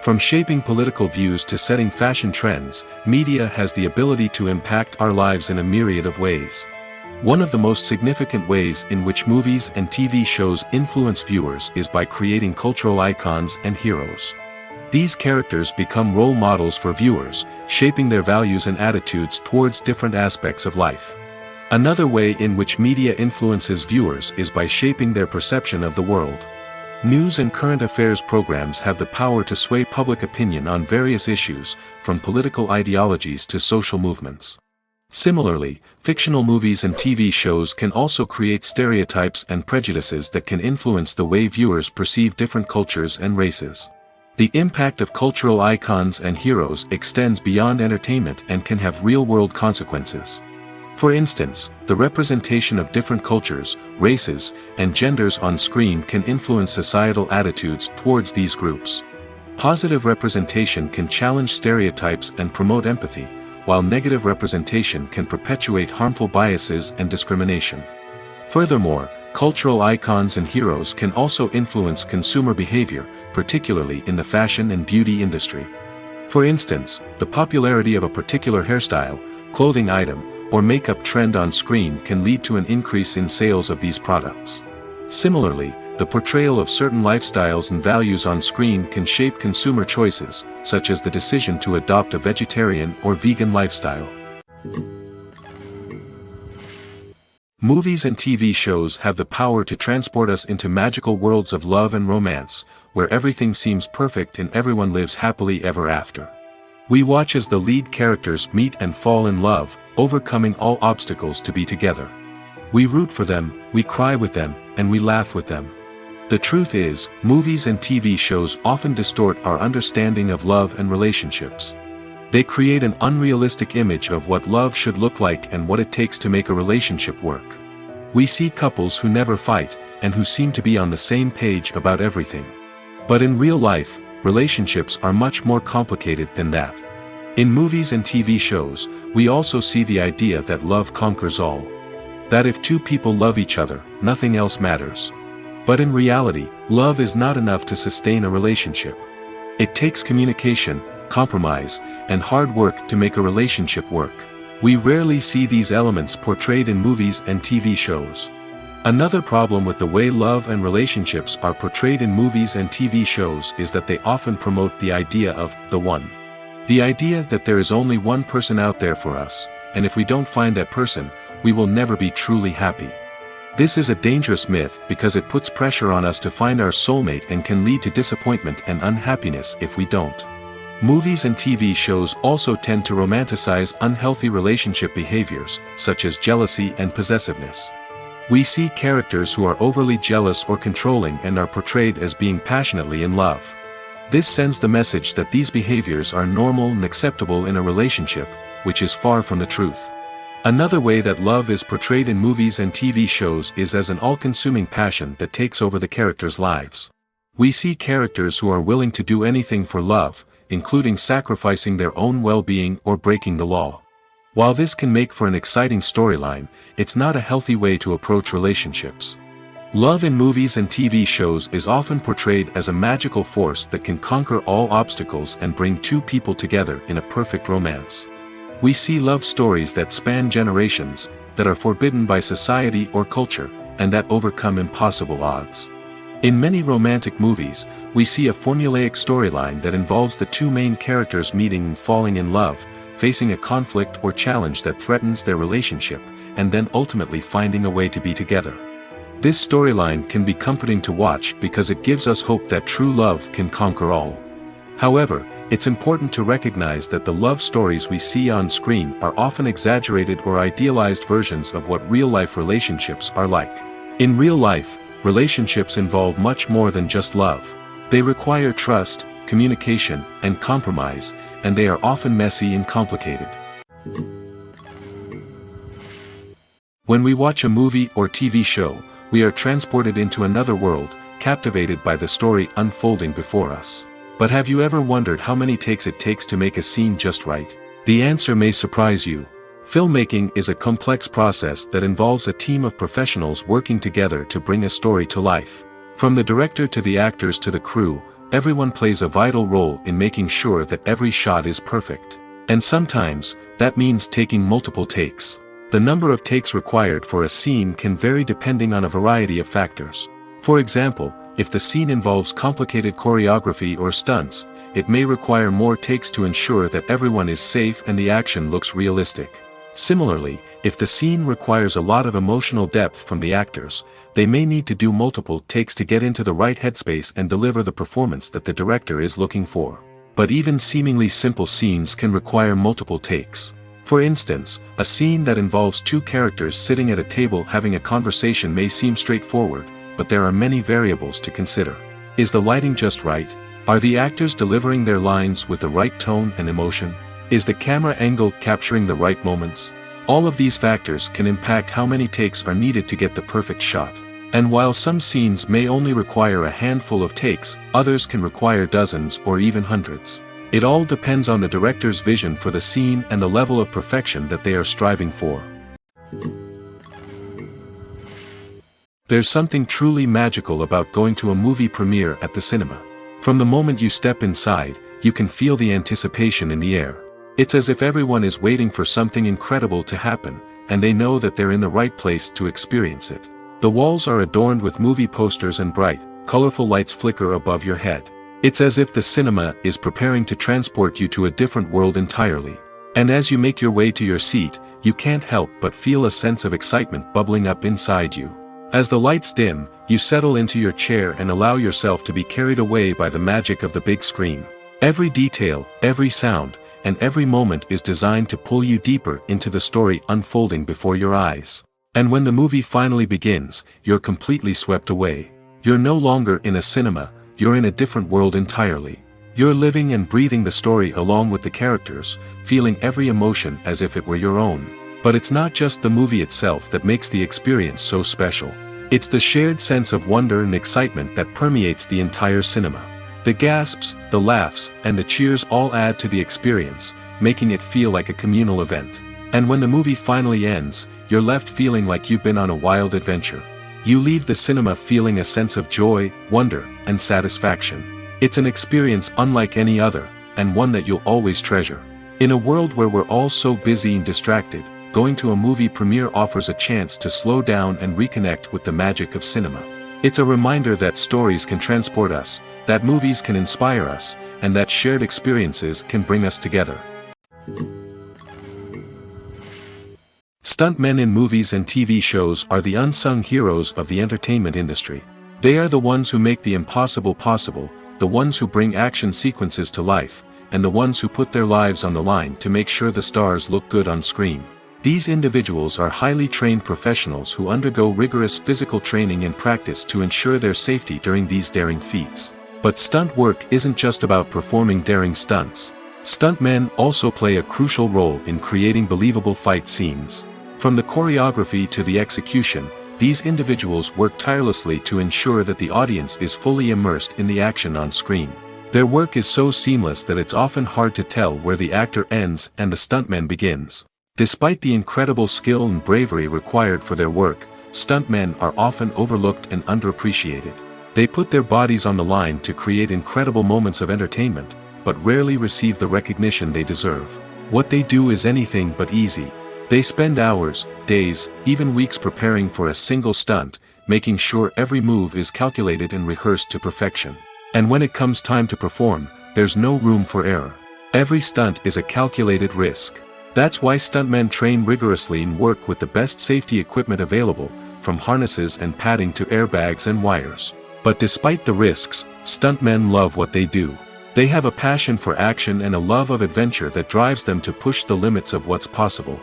From shaping political views to setting fashion trends, media has the ability to impact our lives in a myriad of ways. One of the most significant ways in which movies and TV shows influence viewers is by creating cultural icons and heroes. These characters become role models for viewers, shaping their values and attitudes towards different aspects of life. Another way in which media influences viewers is by shaping their perception of the world. News and current affairs programs have the power to sway public opinion on various issues, from political ideologies to social movements. Similarly, fictional movies and TV shows can also create stereotypes and prejudices that can influence the way viewers perceive different cultures and races. The impact of cultural icons and heroes extends beyond entertainment and can have real-world consequences. For instance, the representation of different cultures, races, and genders on screen can influence societal attitudes towards these groups. Positive representation can challenge stereotypes and promote empathy, while negative representation can perpetuate harmful biases and discrimination. Furthermore, cultural icons and heroes can also influence consumer behavior, particularly in the fashion and beauty industry. For instance, the popularity of a particular hairstyle, clothing item, or makeup trend on screen can lead to an increase in sales of these products. Similarly, the portrayal of certain lifestyles and values on screen can shape consumer choices, such as the decision to adopt a vegetarian or vegan lifestyle. Movies and TV shows have the power to transport us into magical worlds of love and romance, where everything seems perfect and everyone lives happily ever after. We watch as the lead characters meet and fall in love, overcoming all obstacles to be together. We root for them, we cry with them, and we laugh with them. The truth is, movies and TV shows often distort our understanding of love and relationships. They create an unrealistic image of what love should look like and what it takes to make a relationship work. We see couples who never fight, and who seem to be on the same page about everything. But in real life, relationships are much more complicated than that. In movies and TV shows, we also see the idea that love conquers all. That if two people love each other, nothing else matters. But in reality, love is not enough to sustain a relationship. It takes communication, compromise, and hard work to make a relationship work. We rarely see these elements portrayed in movies and TV shows. Another problem with the way love and relationships are portrayed in movies and TV shows is that they often promote the idea of the one. The idea that there is only one person out there for us, and if we don't find that person, we will never be truly happy. This is a dangerous myth because it puts pressure on us to find our soulmate and can lead to disappointment and unhappiness if we don't. Movies and TV shows also tend to romanticize unhealthy relationship behaviors, such as jealousy and possessiveness. We see characters who are overly jealous or controlling and are portrayed as being passionately in love. This sends the message that these behaviors are normal and acceptable in a relationship, which is far from the truth. Another way that love is portrayed in movies and TV shows is as an all-consuming passion that takes over the characters' lives. We see characters who are willing to do anything for love, including sacrificing their own well-being or breaking the law. While this can make for an exciting storyline, it's not a healthy way to approach relationships. Love in movies and TV shows is often portrayed as a magical force that can conquer all obstacles and bring two people together in a perfect romance. We see love stories that span generations, that are forbidden by society or culture, and that overcome impossible odds. In many romantic movies, we see a formulaic storyline that involves the two main characters meeting and falling in love, facing a conflict or challenge that threatens their relationship, and then ultimately finding a way to be together. This storyline can be comforting to watch because it gives us hope that true love can conquer all. However, it's important to recognize that the love stories we see on screen are often exaggerated or idealized versions of what real-life relationships are like. In real life, relationships involve much more than just love. They require trust, communication, and compromise, and they are often messy and complicated. When we watch a movie or TV show, we are transported into another world, captivated by the story unfolding before us. But have you ever wondered how many takes it takes to make a scene just right? The answer may surprise you. Filmmaking is a complex process that involves a team of professionals working together to bring a story to life. From the director to the actors to the crew, everyone plays a vital role in making sure that every shot is perfect. And sometimes, that means taking multiple takes. The number of takes required for a scene can vary depending on a variety of factors. For example, if the scene involves complicated choreography or stunts, it may require more takes to ensure that everyone is safe and the action looks realistic. Similarly, if the scene requires a lot of emotional depth from the actors, they may need to do multiple takes to get into the right headspace and deliver the performance that the director is looking for. But even seemingly simple scenes can require multiple takes. For instance, a scene that involves two characters sitting at a table having a conversation may seem straightforward, but there are many variables to consider. Is the lighting just right? Are the actors delivering their lines with the right tone and emotion? Is the camera angle capturing the right moments? All of these factors can impact how many takes are needed to get the perfect shot. And while some scenes may only require a handful of takes, others can require dozens or even hundreds. It all depends on the director's vision for the scene and the level of perfection that they are striving for. There's something truly magical about going to a movie premiere at the cinema. From the moment you step inside, you can feel the anticipation in the air. It's as if everyone is waiting for something incredible to happen, and they know that they're in the right place to experience it. The walls are adorned with movie posters and bright, colorful lights flicker above your head. It's as if the cinema is preparing to transport you to a different world entirely. And as you make your way to your seat, you can't help but feel a sense of excitement bubbling up inside you. As the lights dim, you settle into your chair and allow yourself to be carried away by the magic of the big screen. Every detail, every sound, and every moment is designed to pull you deeper into the story unfolding before your eyes. And when the movie finally begins, you're completely swept away. You're no longer in a cinema, you're in a different world entirely. You're living and breathing the story along with the characters, feeling every emotion as if it were your own. But it's not just the movie itself that makes the experience so special. It's the shared sense of wonder and excitement that permeates the entire cinema. The gasps, the laughs, and the cheers all add to the experience, making it feel like a communal event. And when the movie finally ends, you're left feeling like you've been on a wild adventure. You leave the cinema feeling a sense of joy, wonder, and satisfaction. It's an experience unlike any other, and one that you'll always treasure. In a world where we're all so busy and distracted, going to a movie premiere offers a chance to slow down and reconnect with the magic of cinema. It's a reminder that stories can transport us, that movies can inspire us, and that shared experiences can bring us together. Stuntmen in movies and TV shows are the unsung heroes of the entertainment industry. They are the ones who make the impossible possible, the ones who bring action sequences to life, and the ones who put their lives on the line to make sure the stars look good on screen. These individuals are highly trained professionals who undergo rigorous physical training and practice to ensure their safety during these daring feats. But stunt work isn't just about performing daring stunts. Stuntmen also play a crucial role in creating believable fight scenes. From the choreography to the execution, these individuals work tirelessly to ensure that the audience is fully immersed in the action on screen. Their work is so seamless that it's often hard to tell where the actor ends and the stuntman begins. Despite the incredible skill and bravery required for their work, stuntmen are often overlooked and underappreciated. They put their bodies on the line to create incredible moments of entertainment, but rarely receive the recognition they deserve. What they do is anything but easy. They spend hours, days, even weeks preparing for a single stunt, making sure every move is calculated and rehearsed to perfection. And when it comes time to perform, there's no room for error. Every stunt is a calculated risk. That's why stuntmen train rigorously and work with the best safety equipment available, from harnesses and padding to airbags and wires. But despite the risks, stuntmen love what they do. They have a passion for action and a love of adventure that drives them to push the limits of what's possible.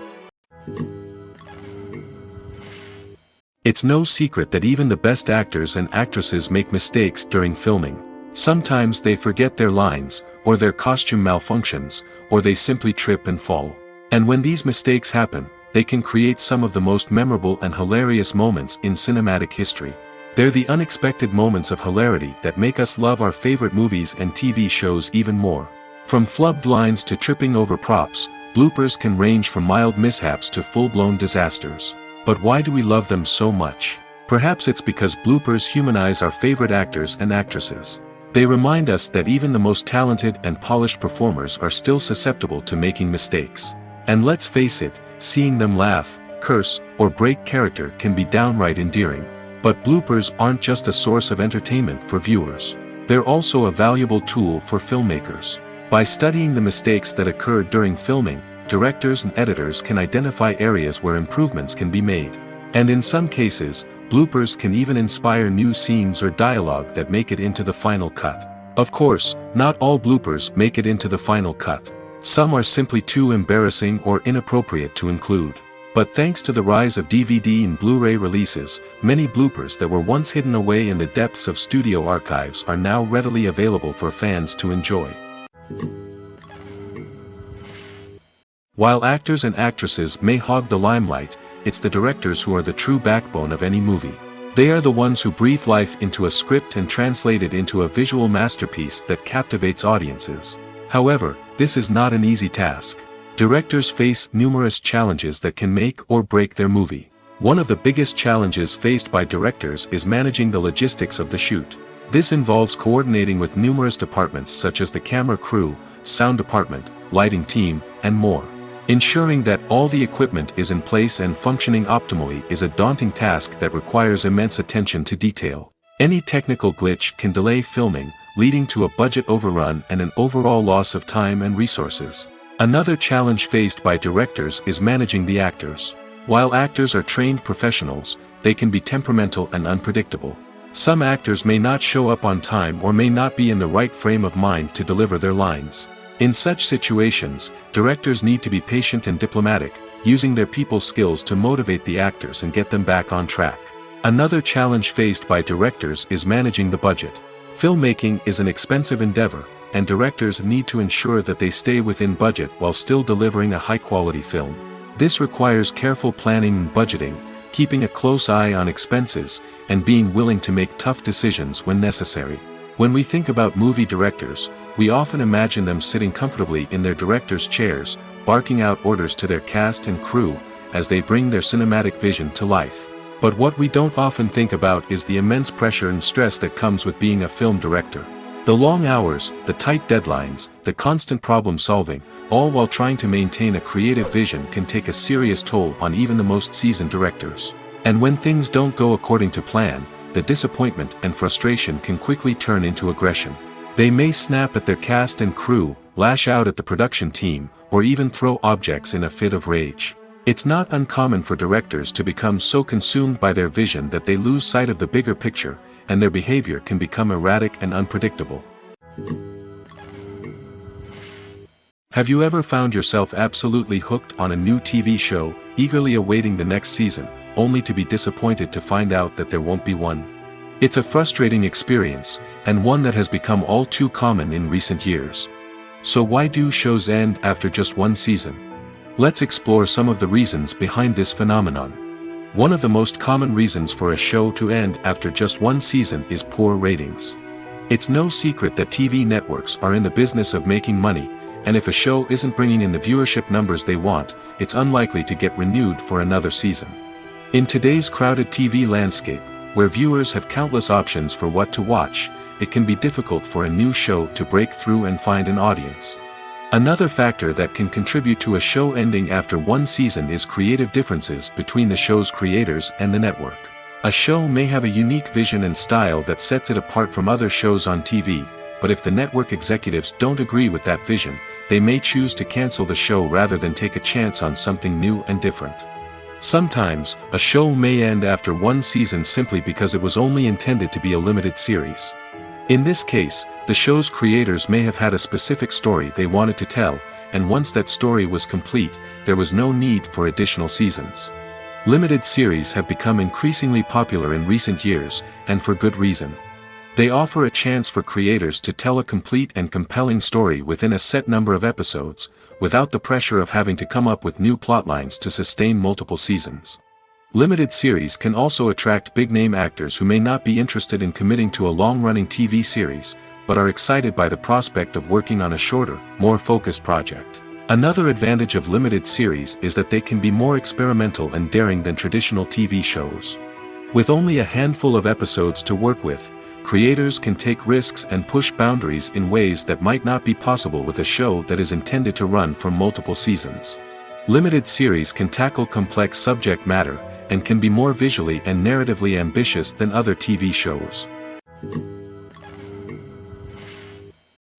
It's no secret that even the best actors and actresses make mistakes during filming. Sometimes they forget their lines, or their costume malfunctions, or they simply trip and fall. And when these mistakes happen, they can create some of the most memorable and hilarious moments in cinematic history. They're the unexpected moments of hilarity that make us love our favorite movies and TV shows even more. From flubbed lines to tripping over props, bloopers can range from mild mishaps to full-blown disasters. But why do we love them so much? Perhaps it's because bloopers humanize our favorite actors and actresses. They remind us that even the most talented and polished performers are still susceptible to making mistakes. And let's face it, seeing them laugh, curse, or break character can be downright endearing. But bloopers aren't just a source of entertainment for viewers. They're also a valuable tool for filmmakers. By studying the mistakes that occurred during filming, directors and editors can identify areas where improvements can be made. And in some cases, bloopers can even inspire new scenes or dialogue that make it into the final cut. Of course, not all bloopers make it into the final cut. Some are simply too embarrassing or inappropriate to include. But thanks to the rise of DVD and Blu-ray releases, many bloopers that were once hidden away in the depths of studio archives are now readily available for fans to enjoy. While actors and actresses may hog the limelight, it's the directors who are the true backbone of any movie. They are the ones who breathe life into a script and translate it into a visual masterpiece that captivates audiences. However, this is not an easy task. Directors face numerous challenges that can make or break their movie. One of the biggest challenges faced by directors is managing the logistics of the shoot. This involves coordinating with numerous departments such as the camera crew, sound department, lighting team, and more. Ensuring that all the equipment is in place and functioning optimally is a daunting task that requires immense attention to detail. Any technical glitch can delay filming, leading to a budget overrun and an overall loss of time and resources. Another challenge faced by directors is managing the actors. While actors are trained professionals, they can be temperamental and unpredictable. Some actors may not show up on time or may not be in the right frame of mind to deliver their lines. In such situations, directors need to be patient and diplomatic, using their people skills to motivate the actors and get them back on track. Another challenge faced by directors is managing the budget. Filmmaking is an expensive endeavor, and directors need to ensure that they stay within budget while still delivering a high-quality film. This requires careful planning and budgeting, keeping a close eye on expenses, and being willing to make tough decisions when necessary. When we think about movie directors, we often imagine them sitting comfortably in their director's chairs, barking out orders to their cast and crew, as they bring their cinematic vision to life. But what we don't often think about is the immense pressure and stress that comes with being a film director. The long hours, the tight deadlines, the constant problem solving, all while trying to maintain a creative vision can take a serious toll on even the most seasoned directors. And when things don't go according to plan, the disappointment and frustration can quickly turn into aggression. They may snap at their cast and crew, lash out at the production team, or even throw objects in a fit of rage. It's not uncommon for directors to become so consumed by their vision that they lose sight of the bigger picture, and their behavior can become erratic and unpredictable. Have you ever found yourself absolutely hooked on a new TV show, eagerly awaiting the next season, only to be disappointed to find out that there won't be one? It's a frustrating experience, and one that has become all too common in recent years. So why do shows end after just one season? Let's explore some of the reasons behind this phenomenon. One of the most common reasons for a show to end after just one season is poor ratings. It's no secret that TV networks are in the business of making money, and if a show isn't bringing in the viewership numbers they want, it's unlikely to get renewed for another season. In today's crowded TV landscape, where viewers have countless options for what to watch, it can be difficult for a new show to break through and find an audience. Another factor that can contribute to a show ending after one season is creative differences between the show's creators and the network. A show may have a unique vision and style that sets it apart from other shows on TV, but if the network executives don't agree with that vision, they may choose to cancel the show rather than take a chance on something new and different. Sometimes, a show may end after one season simply because it was only intended to be a limited series. In this case, the show's creators may have had a specific story they wanted to tell, and once that story was complete, there was no need for additional seasons. Limited series have become increasingly popular in recent years, and for good reason. They offer a chance for creators to tell a complete and compelling story within a set number of episodes, without the pressure of having to come up with new plotlines to sustain multiple seasons. Limited series can also attract big-name actors who may not be interested in committing to a long-running TV series, but are excited by the prospect of working on a shorter, more focused project. Another advantage of limited series is that they can be more experimental and daring than traditional TV shows. With only a handful of episodes to work with, creators can take risks and push boundaries in ways that might not be possible with a show that is intended to run for multiple seasons. Limited series can tackle complex subject matter, and can be more visually and narratively ambitious than other TV shows.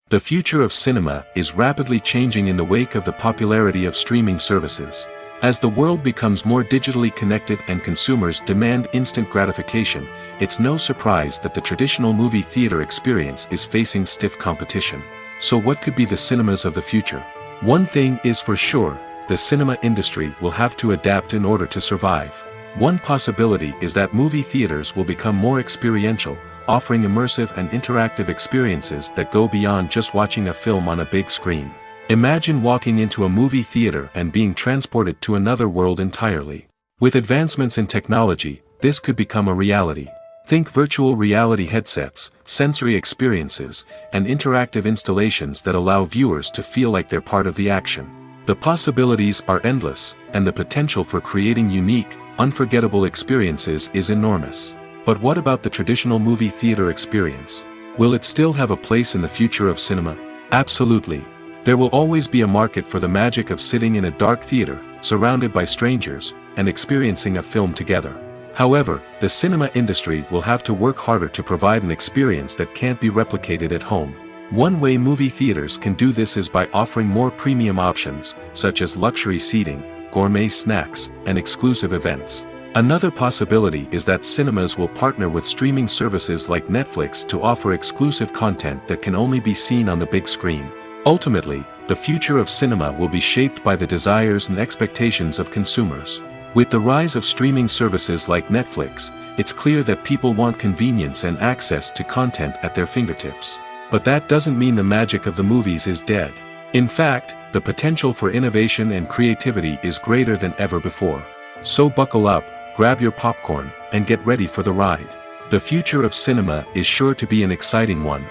The future of cinema is rapidly changing in the wake of the popularity of streaming services. As the world becomes more digitally connected and consumers demand instant gratification, it's no surprise that the traditional movie theater experience is facing stiff competition. So what could be the cinemas of the future? One thing is for sure, the cinema industry will have to adapt in order to survive. One possibility is that movie theaters will become more experiential, offering immersive and interactive experiences that go beyond just watching a film on a big screen. Imagine walking into a movie theater and being transported to another world entirely. With advancements in technology, this could become a reality. Think virtual reality headsets, sensory experiences, and interactive installations that allow viewers to feel like they're part of the action. The possibilities are endless, and the potential for creating unique, unforgettable experiences is enormous. But what about the traditional movie theater experience? Will it still have a place in the future of cinema? Absolutely. There will always be a market for the magic of sitting in a dark theater, surrounded by strangers, and experiencing a film together. However, the cinema industry will have to work harder to provide an experience that can't be replicated at home. One way movie theaters can do this is by offering more premium options, such as luxury seating, gourmet snacks, and exclusive events. Another possibility is that cinemas will partner with streaming services like Netflix to offer exclusive content that can only be seen on the big screen. Ultimately, the future of cinema will be shaped by the desires and expectations of consumers. With the rise of streaming services like Netflix, it's clear that people want convenience and access to content at their fingertips. But that doesn't mean the magic of the movies is dead. In fact, the potential for innovation and creativity is greater than ever before. So buckle up, grab your popcorn, and get ready for the ride. The future of cinema is sure to be an exciting one.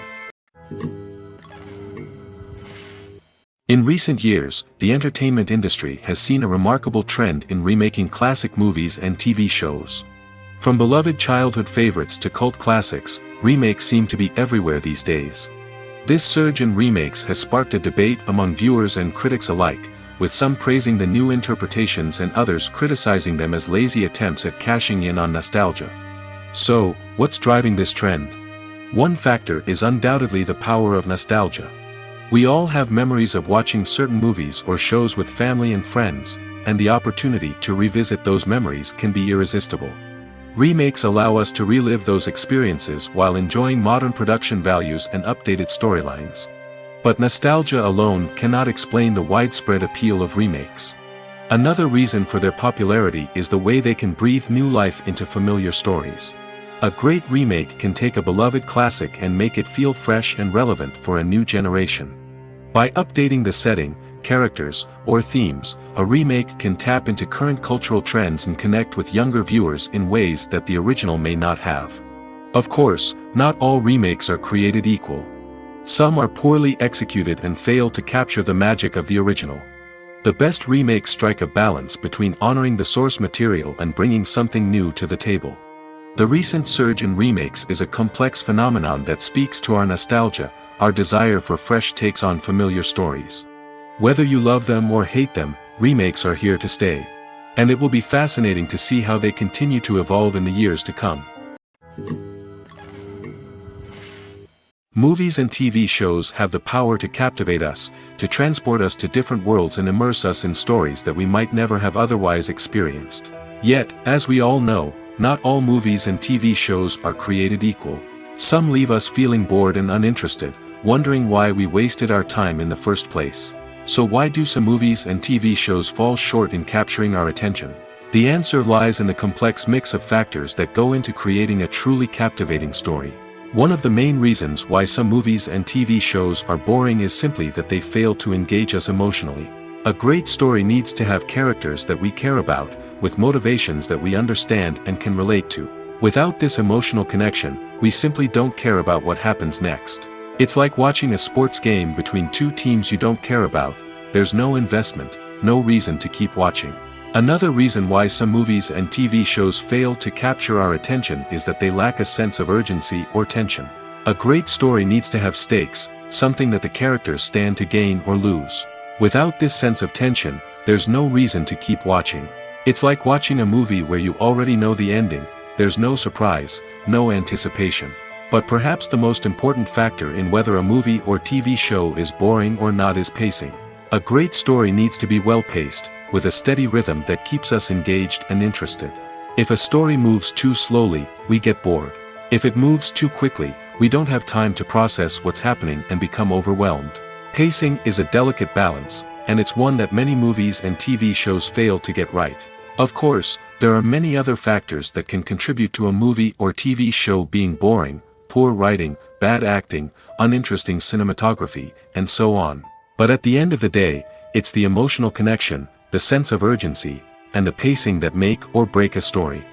In recent years, the entertainment industry has seen a remarkable trend in remaking classic movies and TV shows. From beloved childhood favorites to cult classics, remakes seem to be everywhere these days. This surge in remakes has sparked a debate among viewers and critics alike, with some praising the new interpretations and others criticizing them as lazy attempts at cashing in on nostalgia. So, what's driving this trend? One factor is undoubtedly the power of nostalgia. We all have memories of watching certain movies or shows with family and friends, and the opportunity to revisit those memories can be irresistible. Remakes allow us to relive those experiences while enjoying modern production values and updated storylines. But nostalgia alone cannot explain the widespread appeal of remakes. Another reason for their popularity is the way they can breathe new life into familiar stories. A great remake can take a beloved classic and make it feel fresh and relevant for a new generation. By updating the setting, characters, or themes, a remake can tap into current cultural trends and connect with younger viewers in ways that the original may not have. Of course, not all remakes are created equal. Some are poorly executed and fail to capture the magic of the original. The best remakes strike a balance between honoring the source material and bringing something new to the table. The recent surge in remakes is a complex phenomenon that speaks to our nostalgia, our desire for fresh takes on familiar stories. Whether you love them or hate them, remakes are here to stay. And it will be fascinating to see how they continue to evolve in the years to come. Movies and TV shows have the power to captivate us, to transport us to different worlds and immerse us in stories that we might never have otherwise experienced. Yet, as we all know, not all movies and TV shows are created equal. Some leave us feeling bored and uninterested, wondering why we wasted our time in the first place. So why do some movies and TV shows fall short in capturing our attention? The answer lies in the complex mix of factors that go into creating a truly captivating story. One of the main reasons why some movies and TV shows are boring is simply that they fail to engage us emotionally. A great story needs to have characters that we care about, with motivations that we understand and can relate to. Without this emotional connection, we simply don't care about what happens next. It's like watching a sports game between two teams you don't care about. There's no investment, no reason to keep watching. Another reason why some movies and TV shows fail to capture our attention is that they lack a sense of urgency or tension. A great story needs to have stakes, something that the characters stand to gain or lose. Without this sense of tension, there's no reason to keep watching. It's like watching a movie where you already know the ending. There's no surprise, no anticipation. But perhaps the most important factor in whether a movie or TV show is boring or not is pacing. A great story needs to be well-paced, with a steady rhythm that keeps us engaged and interested. If a story moves too slowly, we get bored. If it moves too quickly, we don't have time to process what's happening and become overwhelmed. Pacing is a delicate balance, and it's one that many movies and TV shows fail to get right. Of course, there are many other factors that can contribute to a movie or TV show being boring: poor writing, bad acting, uninteresting cinematography, and so on. But at the end of the day, it's the emotional connection, the sense of urgency, and the pacing that make or break a story.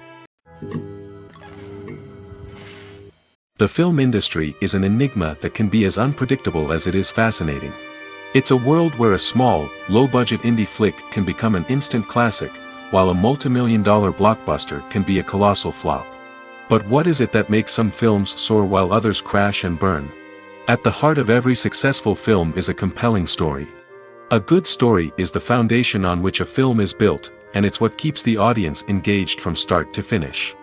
The film industry is an enigma that can be as unpredictable as it is fascinating. It's a world where a small, low-budget indie flick can become an instant classic, while a multi-million-dollar blockbuster can be a colossal flop. But what is it that makes some films soar while others crash and burn? At the heart of every successful film is a compelling story. A good story is the foundation on which a film is built, and it's what keeps the audience engaged from start to finish.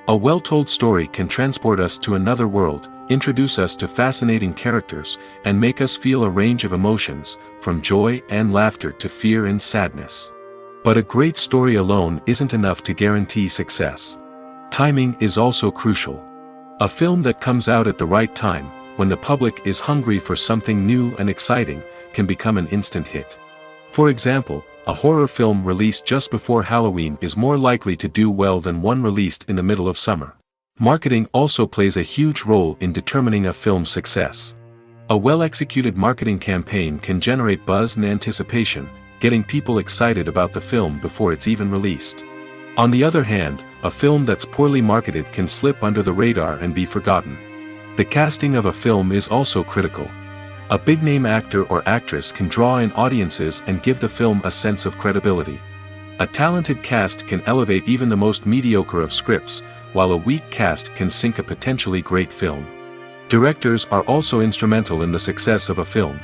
A well-told story can transport us to another world, introduce us to fascinating characters, and make us feel a range of emotions, from joy and laughter to fear and sadness. But a great story alone isn't enough to guarantee success. Timing is also crucial. A film that comes out at the right time, when the public is hungry for something new and exciting, can become an instant hit. For example, a horror film released just before Halloween is more likely to do well than one released in the middle of summer. Marketing also plays a huge role in determining a film's success. A well-executed marketing campaign can generate buzz and anticipation, getting people excited about the film before it's even released. On the other hand, a film that's poorly marketed can slip under the radar and be forgotten. The casting of a film is also critical. A big-name actor or actress can draw in audiences and give the film a sense of credibility. A talented cast can elevate even the most mediocre of scripts, while a weak cast can sink a potentially great film. Directors are also instrumental in the success of a film.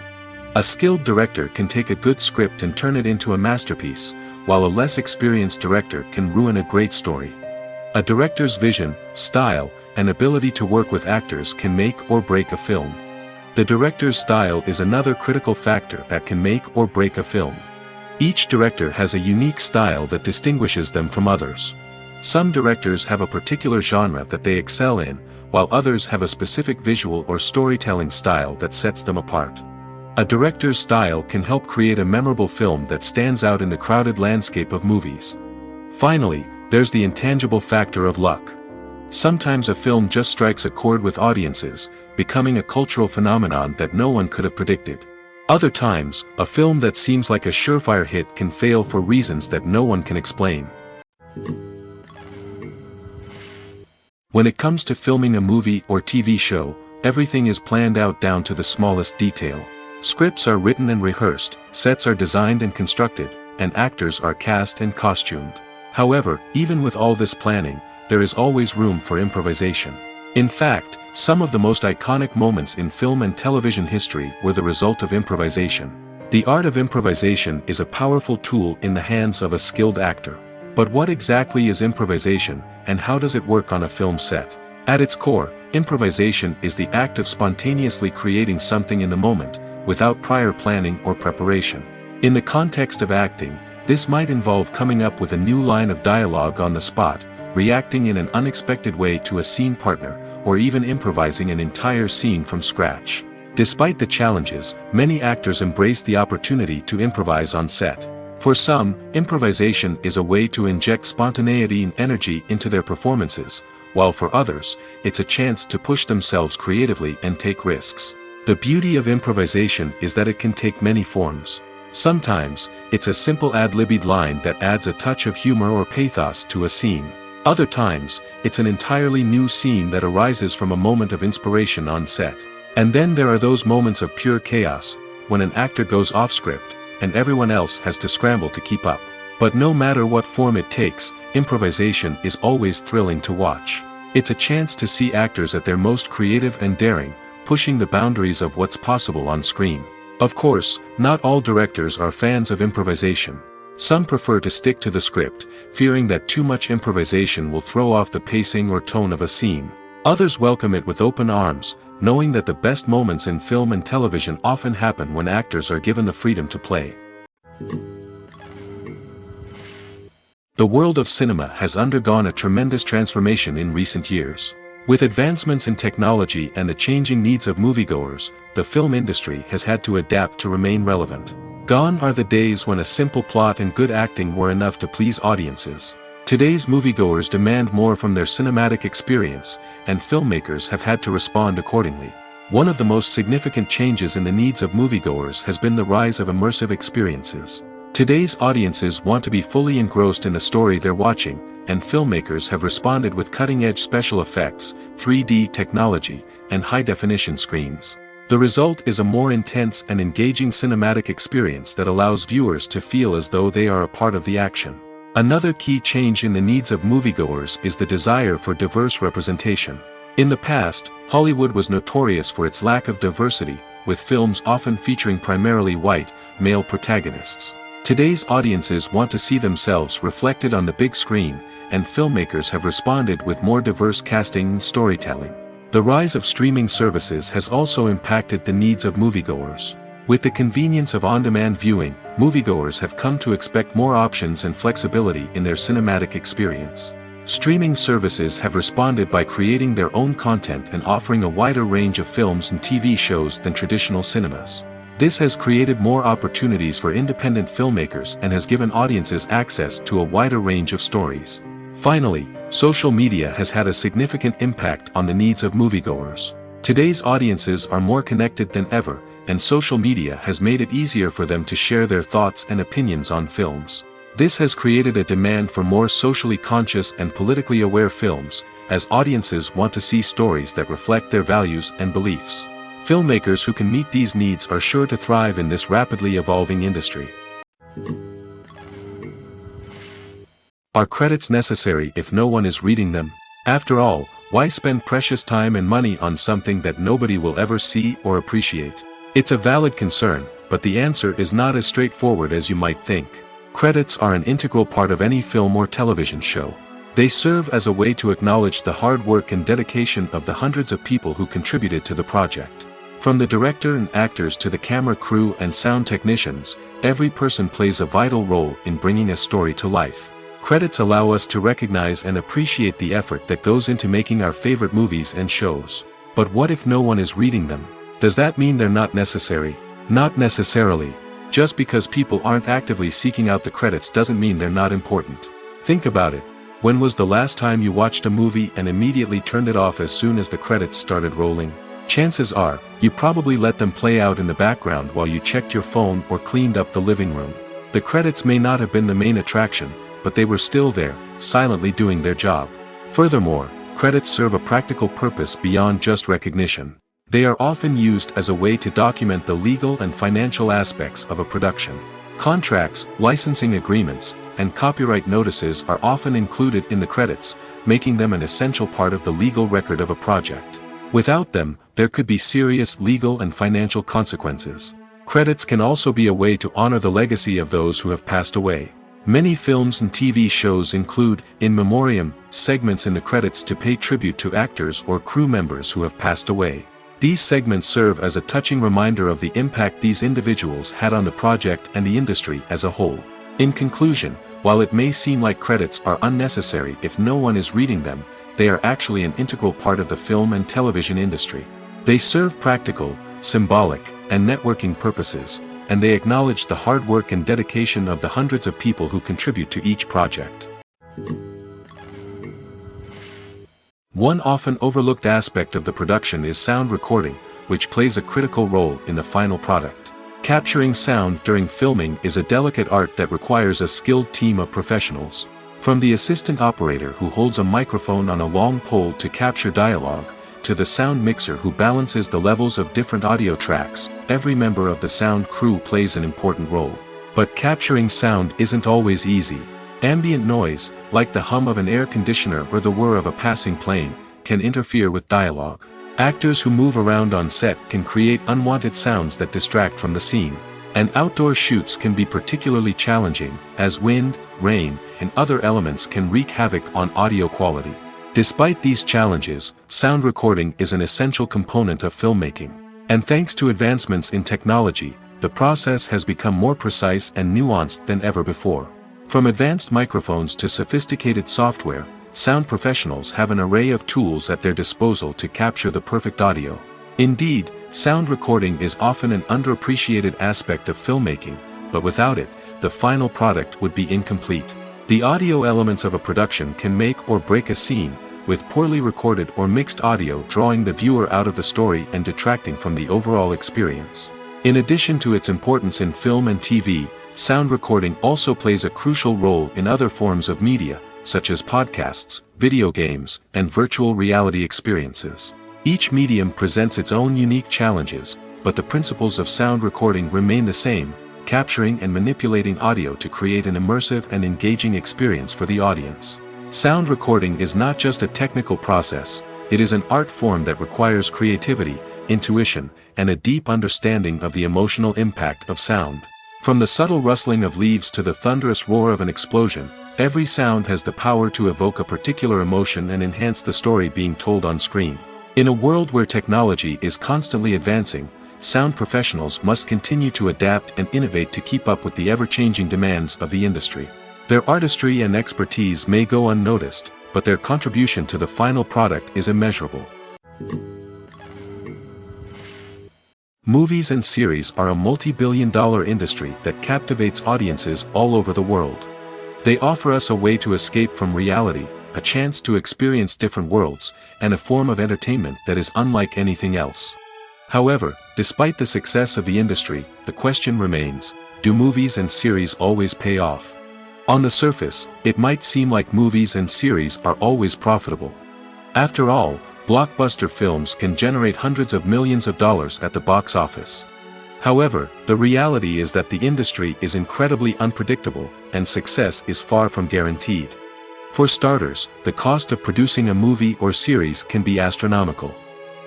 A skilled director can take a good script and turn it into a masterpiece, while a less experienced director can ruin a great story. A director's vision, style, and ability to work with actors can make or break a film. The director's style is another critical factor that can make or break a film. Each director has a unique style that distinguishes them from others. Some directors have a particular genre that they excel in, while others have a specific visual or storytelling style that sets them apart. A director's style can help create a memorable film that stands out in the crowded landscape of movies. Finally, there's the intangible factor of luck. Sometimes a film just strikes a chord with audiences, becoming a cultural phenomenon that no one could have predicted. Other times, a film that seems like a surefire hit can fail for reasons that no one can explain. When it comes to filming a movie or TV show, everything is planned out down to the smallest detail. Scripts are written and rehearsed, sets are designed and constructed, and actors are cast and costumed. However, even with all this planning, there is always room for improvisation. In fact, some of the most iconic moments in film and television history were the result of improvisation. The art of improvisation is a powerful tool in the hands of a skilled actor. But what exactly is improvisation, and how does it work on a film set? At its core, improvisation is the act of spontaneously creating something in the moment, without prior planning or preparation. In the context of acting, this might involve coming up with a new line of dialogue on the spot, reacting in an unexpected way to a scene partner, or even improvising an entire scene from scratch. Despite the challenges, many actors embrace the opportunity to improvise on set. For some, improvisation is a way to inject spontaneity and energy into their performances, while for others, it's a chance to push themselves creatively and take risks. The beauty of improvisation is that it can take many forms. Sometimes, it's a simple ad-libbed line that adds a touch of humor or pathos to a scene. Other times, it's an entirely new scene that arises from a moment of inspiration on set. And then there are those moments of pure chaos, when an actor goes off script, and everyone else has to scramble to keep up. But no matter what form it takes, improvisation is always thrilling to watch. It's a chance to see actors at their most creative and daring, pushing the boundaries of what's possible on screen. Of course, not all directors are fans of improvisation. Some prefer to stick to the script, fearing that too much improvisation will throw off the pacing or tone of a scene. Others welcome it with open arms, knowing that the best moments in film and television often happen when actors are given the freedom to play. The world of cinema has undergone a tremendous transformation in recent years. With advancements in technology and the changing needs of moviegoers, the film industry has had to adapt to remain relevant. Gone are the days when a simple plot and good acting were enough to please audiences. Today's moviegoers demand more from their cinematic experience, and filmmakers have had to respond accordingly. One of the most significant changes in the needs of moviegoers has been the rise of immersive experiences. Today's audiences want to be fully engrossed in the story they're watching, and filmmakers have responded with cutting-edge special effects, 3D technology, and high-definition screens. The result is a more intense and engaging cinematic experience that allows viewers to feel as though they are a part of the action. Another key change in the needs of moviegoers is the desire for diverse representation. In the past, Hollywood was notorious for its lack of diversity, with films often featuring primarily white, male protagonists. Today's audiences want to see themselves reflected on the big screen, and filmmakers have responded with more diverse casting and storytelling. The rise of streaming services has also impacted the needs of moviegoers. With the convenience of on-demand viewing, moviegoers have come to expect more options and flexibility in their cinematic experience. Streaming services have responded by creating their own content and offering a wider range of films and TV shows than traditional cinemas. This has created more opportunities for independent filmmakers and has given audiences access to a wider range of stories. Finally, social media has had a significant impact on the needs of moviegoers. Today's audiences are more connected than ever, and social media has made it easier for them to share their thoughts and opinions on films. This has created a demand for more socially conscious and politically aware films, as audiences want to see stories that reflect their values and beliefs. Filmmakers who can meet these needs are sure to thrive in this rapidly evolving industry. Are credits necessary if no one is reading them? After all, why spend precious time and money on something that nobody will ever see or appreciate? It's a valid concern, but the answer is not as straightforward as you might think. Credits are an integral part of any film or television show. They serve as a way to acknowledge the hard work and dedication of the hundreds of people who contributed to the project. From the director and actors to the camera crew and sound technicians, every person plays a vital role in bringing a story to life. Credits allow us to recognize and appreciate the effort that goes into making our favorite movies and shows. But what if no one is reading them? Does that mean they're not necessary? Not necessarily. Just because people aren't actively seeking out the credits doesn't mean they're not important. Think about it. When was the last time you watched a movie and immediately turned it off as soon as the credits started rolling? Chances are, you probably let them play out in the background while you checked your phone or cleaned up the living room. The credits may not have been the main attraction, but they were still there, silently doing their job. Furthermore, credits serve a practical purpose beyond just recognition. They are often used as a way to document the legal and financial aspects of a production. Contracts, licensing agreements, and copyright notices are often included in the credits, making them an essential part of the legal record of a project. Without them, there could be serious legal and financial consequences. Credits can also be a way to honor the legacy of those who have passed away. Many films and TV shows include, in memoriam, segments in the credits to pay tribute to actors or crew members who have passed away. These segments serve as a touching reminder of the impact these individuals had on the project and the industry as a whole. In conclusion, while it may seem like credits are unnecessary if no one is reading them, they are actually an integral part of the film and television industry. They serve practical, symbolic, and networking purposes, and they acknowledge the hard work and dedication of the hundreds of people who contribute to each project. One often overlooked aspect of the production is sound recording, which plays a critical role in the final product. Capturing sound during filming is a delicate art that requires a skilled team of professionals. From the assistant operator who holds a microphone on a long pole to capture dialogue, to the sound mixer who balances the levels of different audio tracks, every member of the sound crew plays an important role. But capturing sound isn't always easy. Ambient noise, like the hum of an air conditioner or the whir of a passing plane, can interfere with dialogue. Actors who move around on set can create unwanted sounds that distract from the scene. And outdoor shoots can be particularly challenging, as wind, rain, and other elements can wreak havoc on audio quality. Despite these challenges, sound recording is an essential component of filmmaking. And thanks to advancements in technology, the process has become more precise and nuanced than ever before. From advanced microphones to sophisticated software, sound professionals have an array of tools at their disposal to capture the perfect audio. Indeed, sound recording is often an underappreciated aspect of filmmaking, but without it, the final product would be incomplete. The audio elements of a production can make or break a scene, with poorly recorded or mixed audio drawing the viewer out of the story and detracting from the overall experience. In addition to its importance in film and TV, sound recording also plays a crucial role in other forms of media, such as podcasts, video games, and virtual reality experiences. Each medium presents its own unique challenges, but the principles of sound recording remain the same: capturing and manipulating audio to create an immersive and engaging experience for the audience. Sound recording is not just a technical process, it is an art form that requires creativity, intuition, and a deep understanding of the emotional impact of sound. From the subtle rustling of leaves to the thunderous roar of an explosion, every sound has the power to evoke a particular emotion and enhance the story being told on screen. In a world where technology is constantly advancing, sound professionals must continue to adapt and innovate to keep up with the ever-changing demands of the industry. Their artistry and expertise may go unnoticed, but their contribution to the final product is immeasurable. Movies and series are a multi-billion-dollar industry that captivates audiences all over the world. They offer us a way to escape from reality, a chance to experience different worlds, and a form of entertainment that is unlike anything else. However, despite the success of the industry, the question remains: do movies and series always pay off? On the surface, it might seem like movies and series are always profitable. After all, blockbuster films can generate hundreds of millions of dollars at the box office. However, the reality is that the industry is incredibly unpredictable, and success is far from guaranteed. For starters, the cost of producing a movie or series can be astronomical.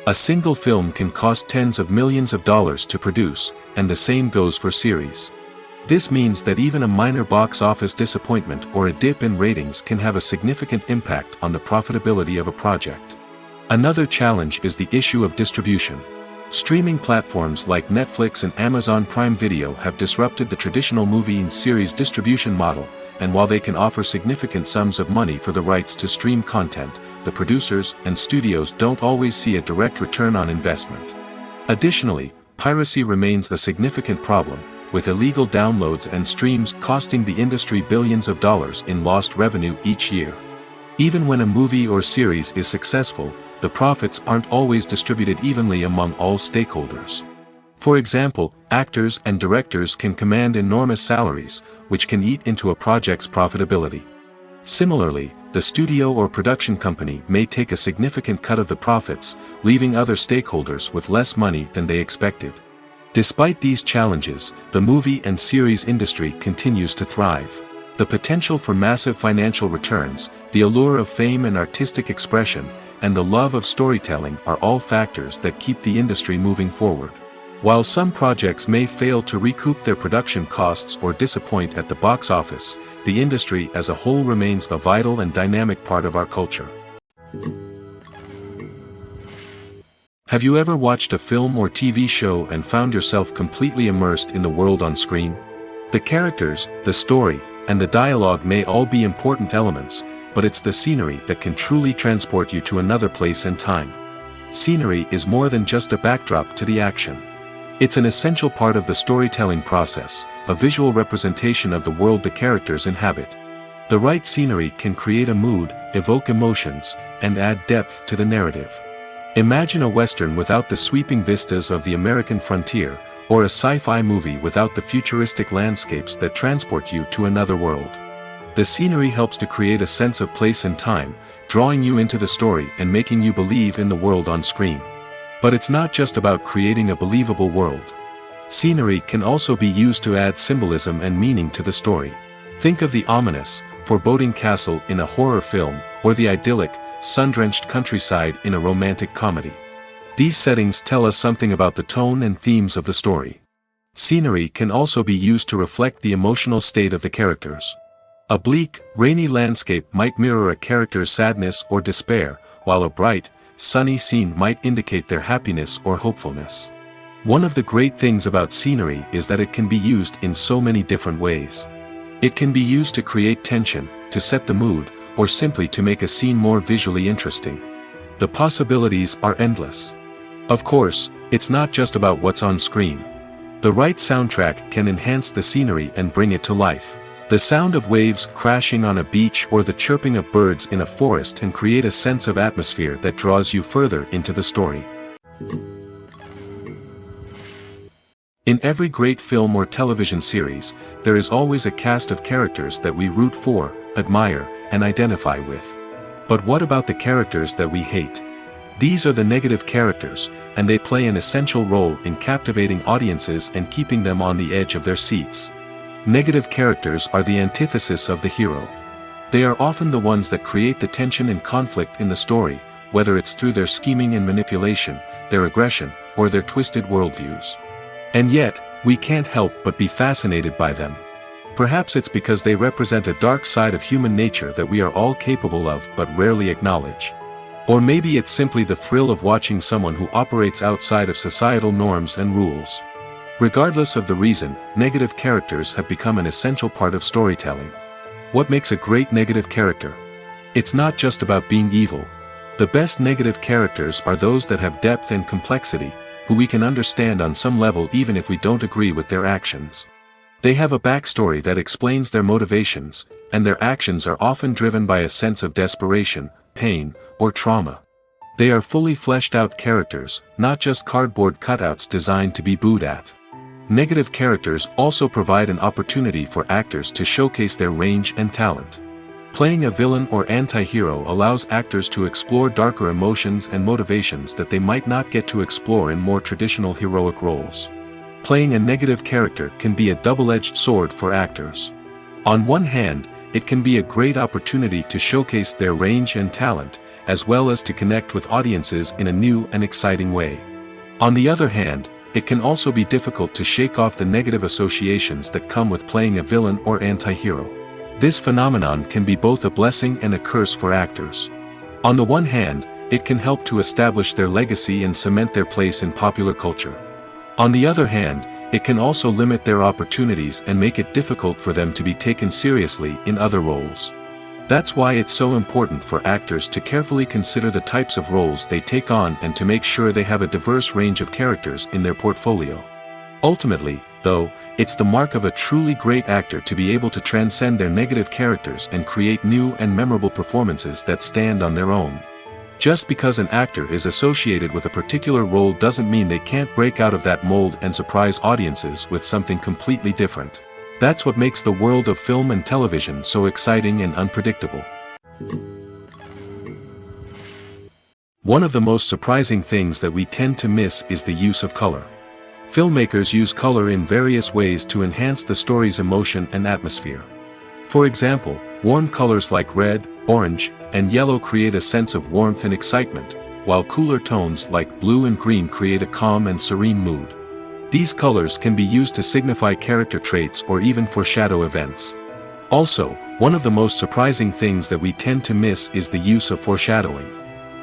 A single film can cost tens of millions of dollars to produce, and the same goes for series. This means that even a minor box office disappointment or a dip in ratings can have a significant impact on the profitability of a project. Another challenge is the issue of distribution. Streaming platforms like Netflix and Amazon Prime Video have disrupted the traditional movie and series distribution model, and while they can offer significant sums of money for the rights to stream content, the producers and studios don't always see a direct return on investment. Additionally, piracy remains a significant problem, with illegal downloads and streams costing the industry billions of dollars in lost revenue each year. Even when a movie or series is successful, the profits aren't always distributed evenly among all stakeholders. For example, actors and directors can command enormous salaries, which can eat into a project's profitability. Similarly, the studio or production company may take a significant cut of the profits, leaving other stakeholders with less money than they expected. Despite these challenges, the movie and series industry continues to thrive. The potential for massive financial returns, the allure of fame and artistic expression, and the love of storytelling are all factors that keep the industry moving forward. While some projects may fail to recoup their production costs or disappoint at the box office, the industry as a whole remains a vital and dynamic part of our culture. Have you ever watched a film or TV show and found yourself completely immersed in the world on screen? The characters, the story, and the dialogue may all be important elements, but it's the scenery that can truly transport you to another place and time. Scenery is more than just a backdrop to the action. It's an essential part of the storytelling process, a visual representation of the world the characters inhabit. The right scenery can create a mood, evoke emotions, and add depth to the narrative. Imagine a western without the sweeping vistas of the American frontier, or a sci-fi movie without the futuristic landscapes that transport you to another world. The scenery helps to create a sense of place and time, drawing you into the story and making you believe in the world on screen. But it's not just about creating a believable world. Scenery can also be used to add symbolism and meaning to the story. Think of the ominous, foreboding castle in a horror film, or the idyllic, sun-drenched countryside in a romantic comedy. These settings tell us something about the tone and themes of the story. Scenery can also be used to reflect the emotional state of the characters. A bleak, rainy landscape might mirror a character's sadness or despair, while a bright, sunny scene might indicate their happiness or hopefulness. One of the great things about scenery is that it can be used in so many different ways. It can be used to create tension, to set the mood, or simply to make a scene more visually interesting. The possibilities are endless. Of course, it's not just about what's on screen. The right soundtrack can enhance the scenery and bring it to life. The sound of waves crashing on a beach or the chirping of birds in a forest can create a sense of atmosphere that draws you further into the story. In every great film or television series, there is always a cast of characters that we root for, admire, and identify with. But what about the characters that we hate? These are the negative characters, and they play an essential role in captivating audiences and keeping them on the edge of their seats. Negative characters are the antithesis of the hero. They are often the ones that create the tension and conflict in the story, whether it's through their scheming and manipulation, their aggression, or their twisted worldviews. And yet, we can't help but be fascinated by them. Perhaps it's because they represent a dark side of human nature that we are all capable of but rarely acknowledge. Or maybe it's simply the thrill of watching someone who operates outside of societal norms and rules. Regardless of the reason, negative characters have become an essential part of storytelling. What makes a great negative character? It's not just about being evil. The best negative characters are those that have depth and complexity, who we can understand on some level even if we don't agree with their actions. They have a backstory that explains their motivations, and their actions are often driven by a sense of desperation, pain, or trauma. They are fully fleshed out characters, not just cardboard cutouts designed to be booed at. Negative characters also provide an opportunity for actors to showcase their range and talent. Playing a villain or anti-hero allows actors to explore darker emotions and motivations that they might not get to explore in more traditional heroic roles. Playing a negative character can be a double-edged sword for actors. On one hand, it can be a great opportunity to showcase their range and talent, as well as to connect with audiences in a new and exciting way. On the other hand, it can also be difficult to shake off the negative associations that come with playing a villain or anti-hero. This phenomenon can be both a blessing and a curse for actors. On the one hand, it can help to establish their legacy and cement their place in popular culture. On the other hand, it can also limit their opportunities and make it difficult for them to be taken seriously in other roles. That's why it's so important for actors to carefully consider the types of roles they take on and to make sure they have a diverse range of characters in their portfolio. Ultimately, though, it's the mark of a truly great actor to be able to transcend their negative characters and create new and memorable performances that stand on their own. Just because an actor is associated with a particular role doesn't mean they can't break out of that mold and surprise audiences with something completely different. That's what makes the world of film and television so exciting and unpredictable. One of the most surprising things that we tend to miss is the use of color. Filmmakers use color in various ways to enhance the story's emotion and atmosphere. For example, warm colors like red, orange, and yellow create a sense of warmth and excitement, while cooler tones like blue and green create a calm and serene mood. These colors can be used to signify character traits or even foreshadow events. Also, one of the most surprising things that we tend to miss is the use of foreshadowing.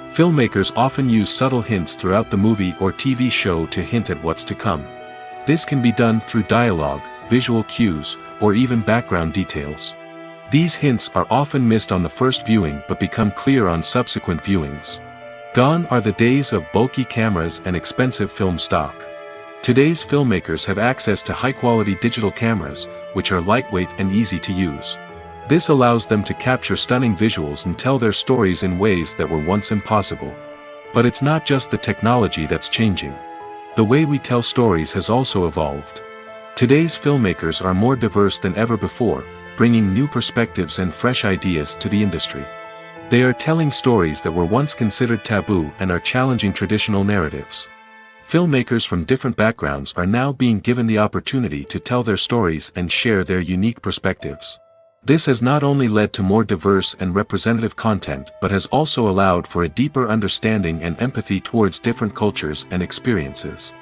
Filmmakers often use subtle hints throughout the movie or TV show to hint at what's to come. This can be done through dialogue, visual cues, or even background details. These hints are often missed on the first viewing but become clear on subsequent viewings. Gone are the days of bulky cameras and expensive film stock. Today's filmmakers have access to high-quality digital cameras, which are lightweight and easy to use. This allows them to capture stunning visuals and tell their stories in ways that were once impossible. But it's not just the technology that's changing. The way we tell stories has also evolved. Today's filmmakers are more diverse than ever before, bringing new perspectives and fresh ideas to the industry. They are telling stories that were once considered taboo and are challenging traditional narratives. Filmmakers from different backgrounds are now being given the opportunity to tell their stories and share their unique perspectives. This has not only led to more diverse and representative content but has also allowed for a deeper understanding and empathy towards different cultures and experiences.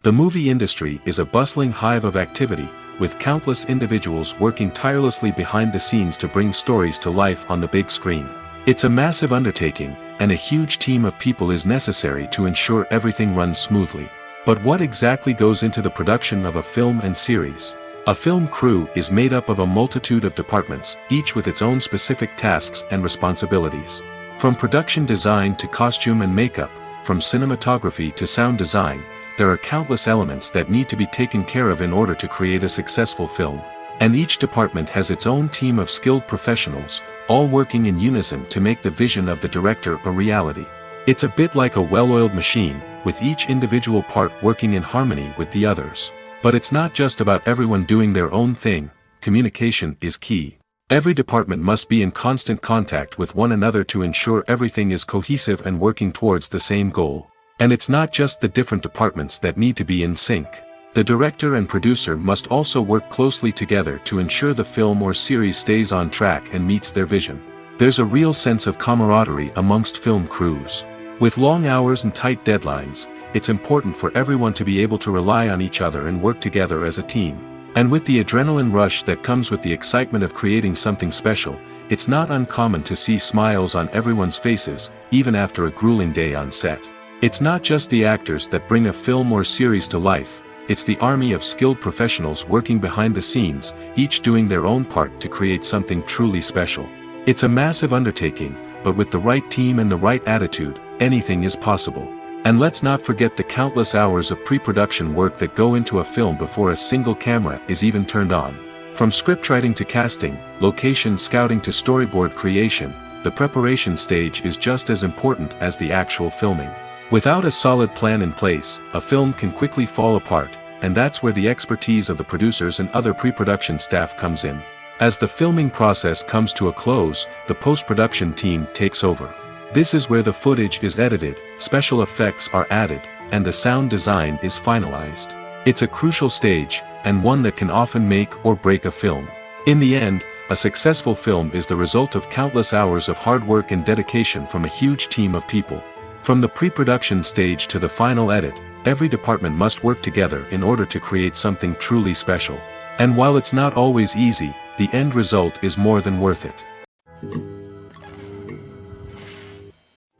The movie industry is a bustling hive of activity, with countless individuals working tirelessly behind the scenes to bring stories to life on the big screen. It's a massive undertaking, and a huge team of people is necessary to ensure everything runs smoothly. But what exactly goes into the production of a film and series? A film crew is made up of a multitude of departments, each with its own specific tasks and responsibilities. From production design to costume and makeup, from cinematography to sound design, there are countless elements that need to be taken care of in order to create a successful film. And each department has its own team of skilled professionals, all working in unison to make the vision of the director a reality. It's a bit like a well-oiled machine, with each individual part working in harmony with the others. But it's not just about everyone doing their own thing. Communication is key. Every department must be in constant contact with one another to ensure everything is cohesive and working towards the same goal. And it's not just the different departments that need to be in sync. The director and producer must also work closely together to ensure the film or series stays on track and meets their vision. There's a real sense of camaraderie amongst film crews. With long hours and tight deadlines, it's important for everyone to be able to rely on each other and work together as a team. And with the adrenaline rush that comes with the excitement of creating something special, it's not uncommon to see smiles on everyone's faces, even after a grueling day on set. It's not just the actors that bring a film or series to life, it's the army of skilled professionals working behind the scenes, each doing their own part to create something truly special. It's a massive undertaking, but with the right team and the right attitude, anything is possible. And let's not forget the countless hours of pre-production work that go into a film before a single camera is even turned on. From scriptwriting to casting, location scouting to storyboard creation, the preparation stage is just as important as the actual filming. Without a solid plan in place, a film can quickly fall apart, and that's where the expertise of the producers and other pre-production staff comes in. As the filming process comes to a close, the post-production team takes over. This is where the footage is edited, special effects are added, and the sound design is finalized. It's a crucial stage, and one that can often make or break a film. In the end, a successful film is the result of countless hours of hard work and dedication from a huge team of people. From the pre-production stage to the final edit, every department must work together in order to create something truly special. And while it's not always easy, the end result is more than worth it.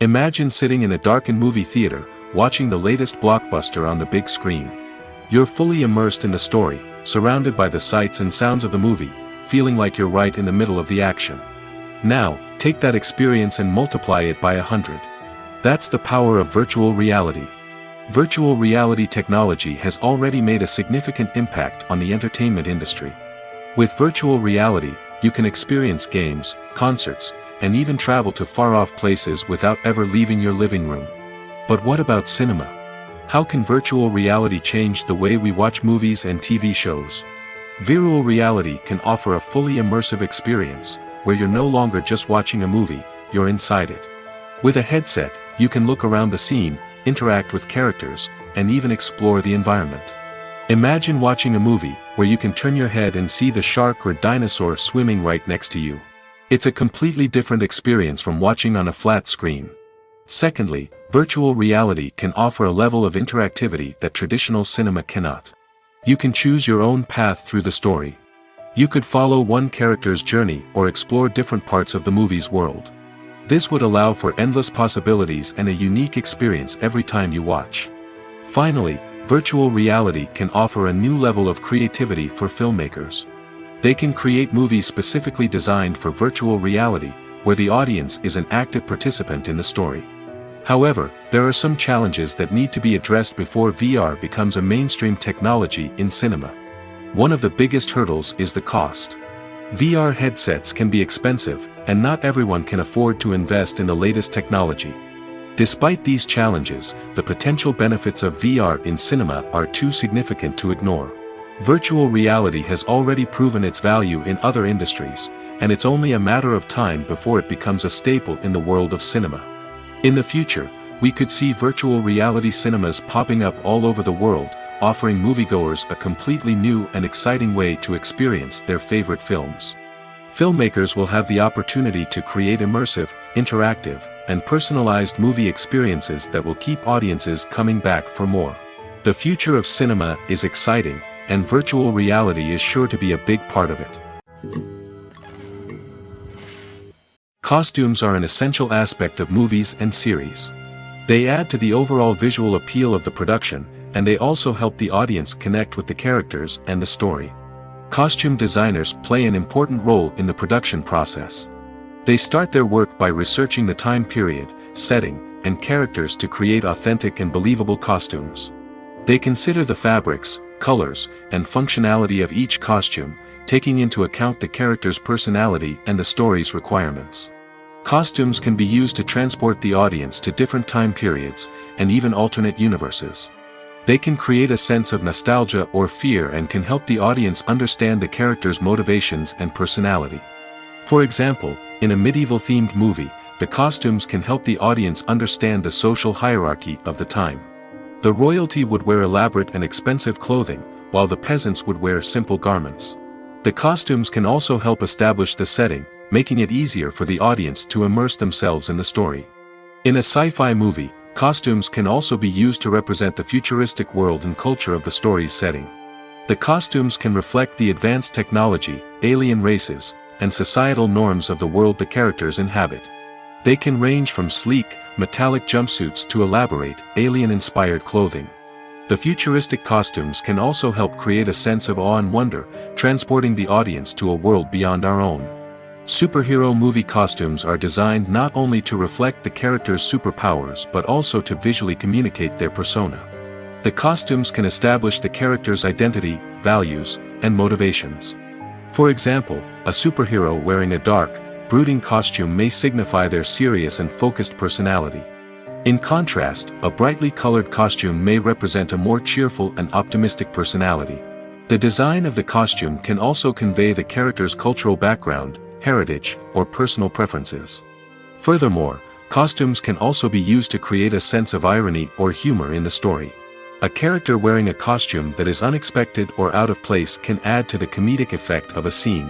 Imagine sitting in a darkened movie theater, watching the latest blockbuster on the big screen. You're fully immersed in the story, surrounded by the sights and sounds of the movie, feeling like you're right in the middle of the action. Now, take that experience and multiply it by 100. That's the power of virtual reality. Virtual reality technology has already made a significant impact on the entertainment industry. With virtual reality, you can experience games, concerts, and even travel to far-off places without ever leaving your living room. But what about cinema? How can virtual reality change the way we watch movies and TV shows? Virtual reality can offer a fully immersive experience, where you're no longer just watching a movie, you're inside it. With a headset, you can look around the scene, interact with characters, and even explore the environment. Imagine watching a movie where you can turn your head and see the shark or dinosaur swimming right next to you. It's a completely different experience from watching on a flat screen. Secondly, virtual reality can offer a level of interactivity that traditional cinema cannot. You can choose your own path through the story. You could follow one character's journey or explore different parts of the movie's world. This would allow for endless possibilities and a unique experience every time you watch. Finally, virtual reality can offer a new level of creativity for filmmakers. They can create movies specifically designed for virtual reality, where the audience is an active participant in the story. However, there are some challenges that need to be addressed before VR becomes a mainstream technology in cinema. One of the biggest hurdles is the cost. VR headsets can be expensive, and not everyone can afford to invest in the latest technology. Despite these challenges, the potential benefits of VR in cinema are too significant to ignore. Virtual reality has already proven its value in other industries, and it's only a matter of time before it becomes a staple in the world of cinema. In the future, we could see virtual reality cinemas popping up all over the world, offering moviegoers a completely new and exciting way to experience their favorite films. Filmmakers will have the opportunity to create immersive, interactive, and personalized movie experiences that will keep audiences coming back for more. The future of cinema is exciting, and virtual reality is sure to be a big part of it. Costumes are an essential aspect of movies and series. They add to the overall visual appeal of the production, and they also help the audience connect with the characters and the story. Costume designers play an important role in the production process. They start their work by researching the time period, setting, and characters to create authentic and believable costumes. They consider the fabrics, colors, and functionality of each costume, taking into account the character's personality and the story's requirements. Costumes can be used to transport the audience to different time periods, and even alternate universes. They can create a sense of nostalgia or fear and can help the audience understand the character's motivations and personality. For example, in a medieval-themed movie, the costumes can help the audience understand the social hierarchy of the time. The royalty would wear elaborate and expensive clothing, while the peasants would wear simple garments. The costumes can also help establish the setting, making it easier for the audience to immerse themselves in the story. In a sci-fi movie, costumes can also be used to represent the futuristic world and culture of the story's setting. The costumes can reflect the advanced technology, alien races, and societal norms of the world the characters inhabit. They can range from sleek, metallic jumpsuits to elaborate, alien-inspired clothing. The futuristic costumes can also help create a sense of awe and wonder, transporting the audience to a world beyond our own. Superhero movie costumes are designed not only to reflect the character's superpowers but also to visually communicate their persona. The costumes can establish the character's identity, values, and motivations. For example, a superhero wearing a dark, brooding costume may signify their serious and focused personality. In contrast, a brightly colored costume may represent a more cheerful and optimistic personality. The design of the costume can also convey the character's cultural background, heritage, or personal preferences. Furthermore, costumes can also be used to create a sense of irony or humor in the story. A character wearing a costume that is unexpected or out of place can add to the comedic effect of a scene.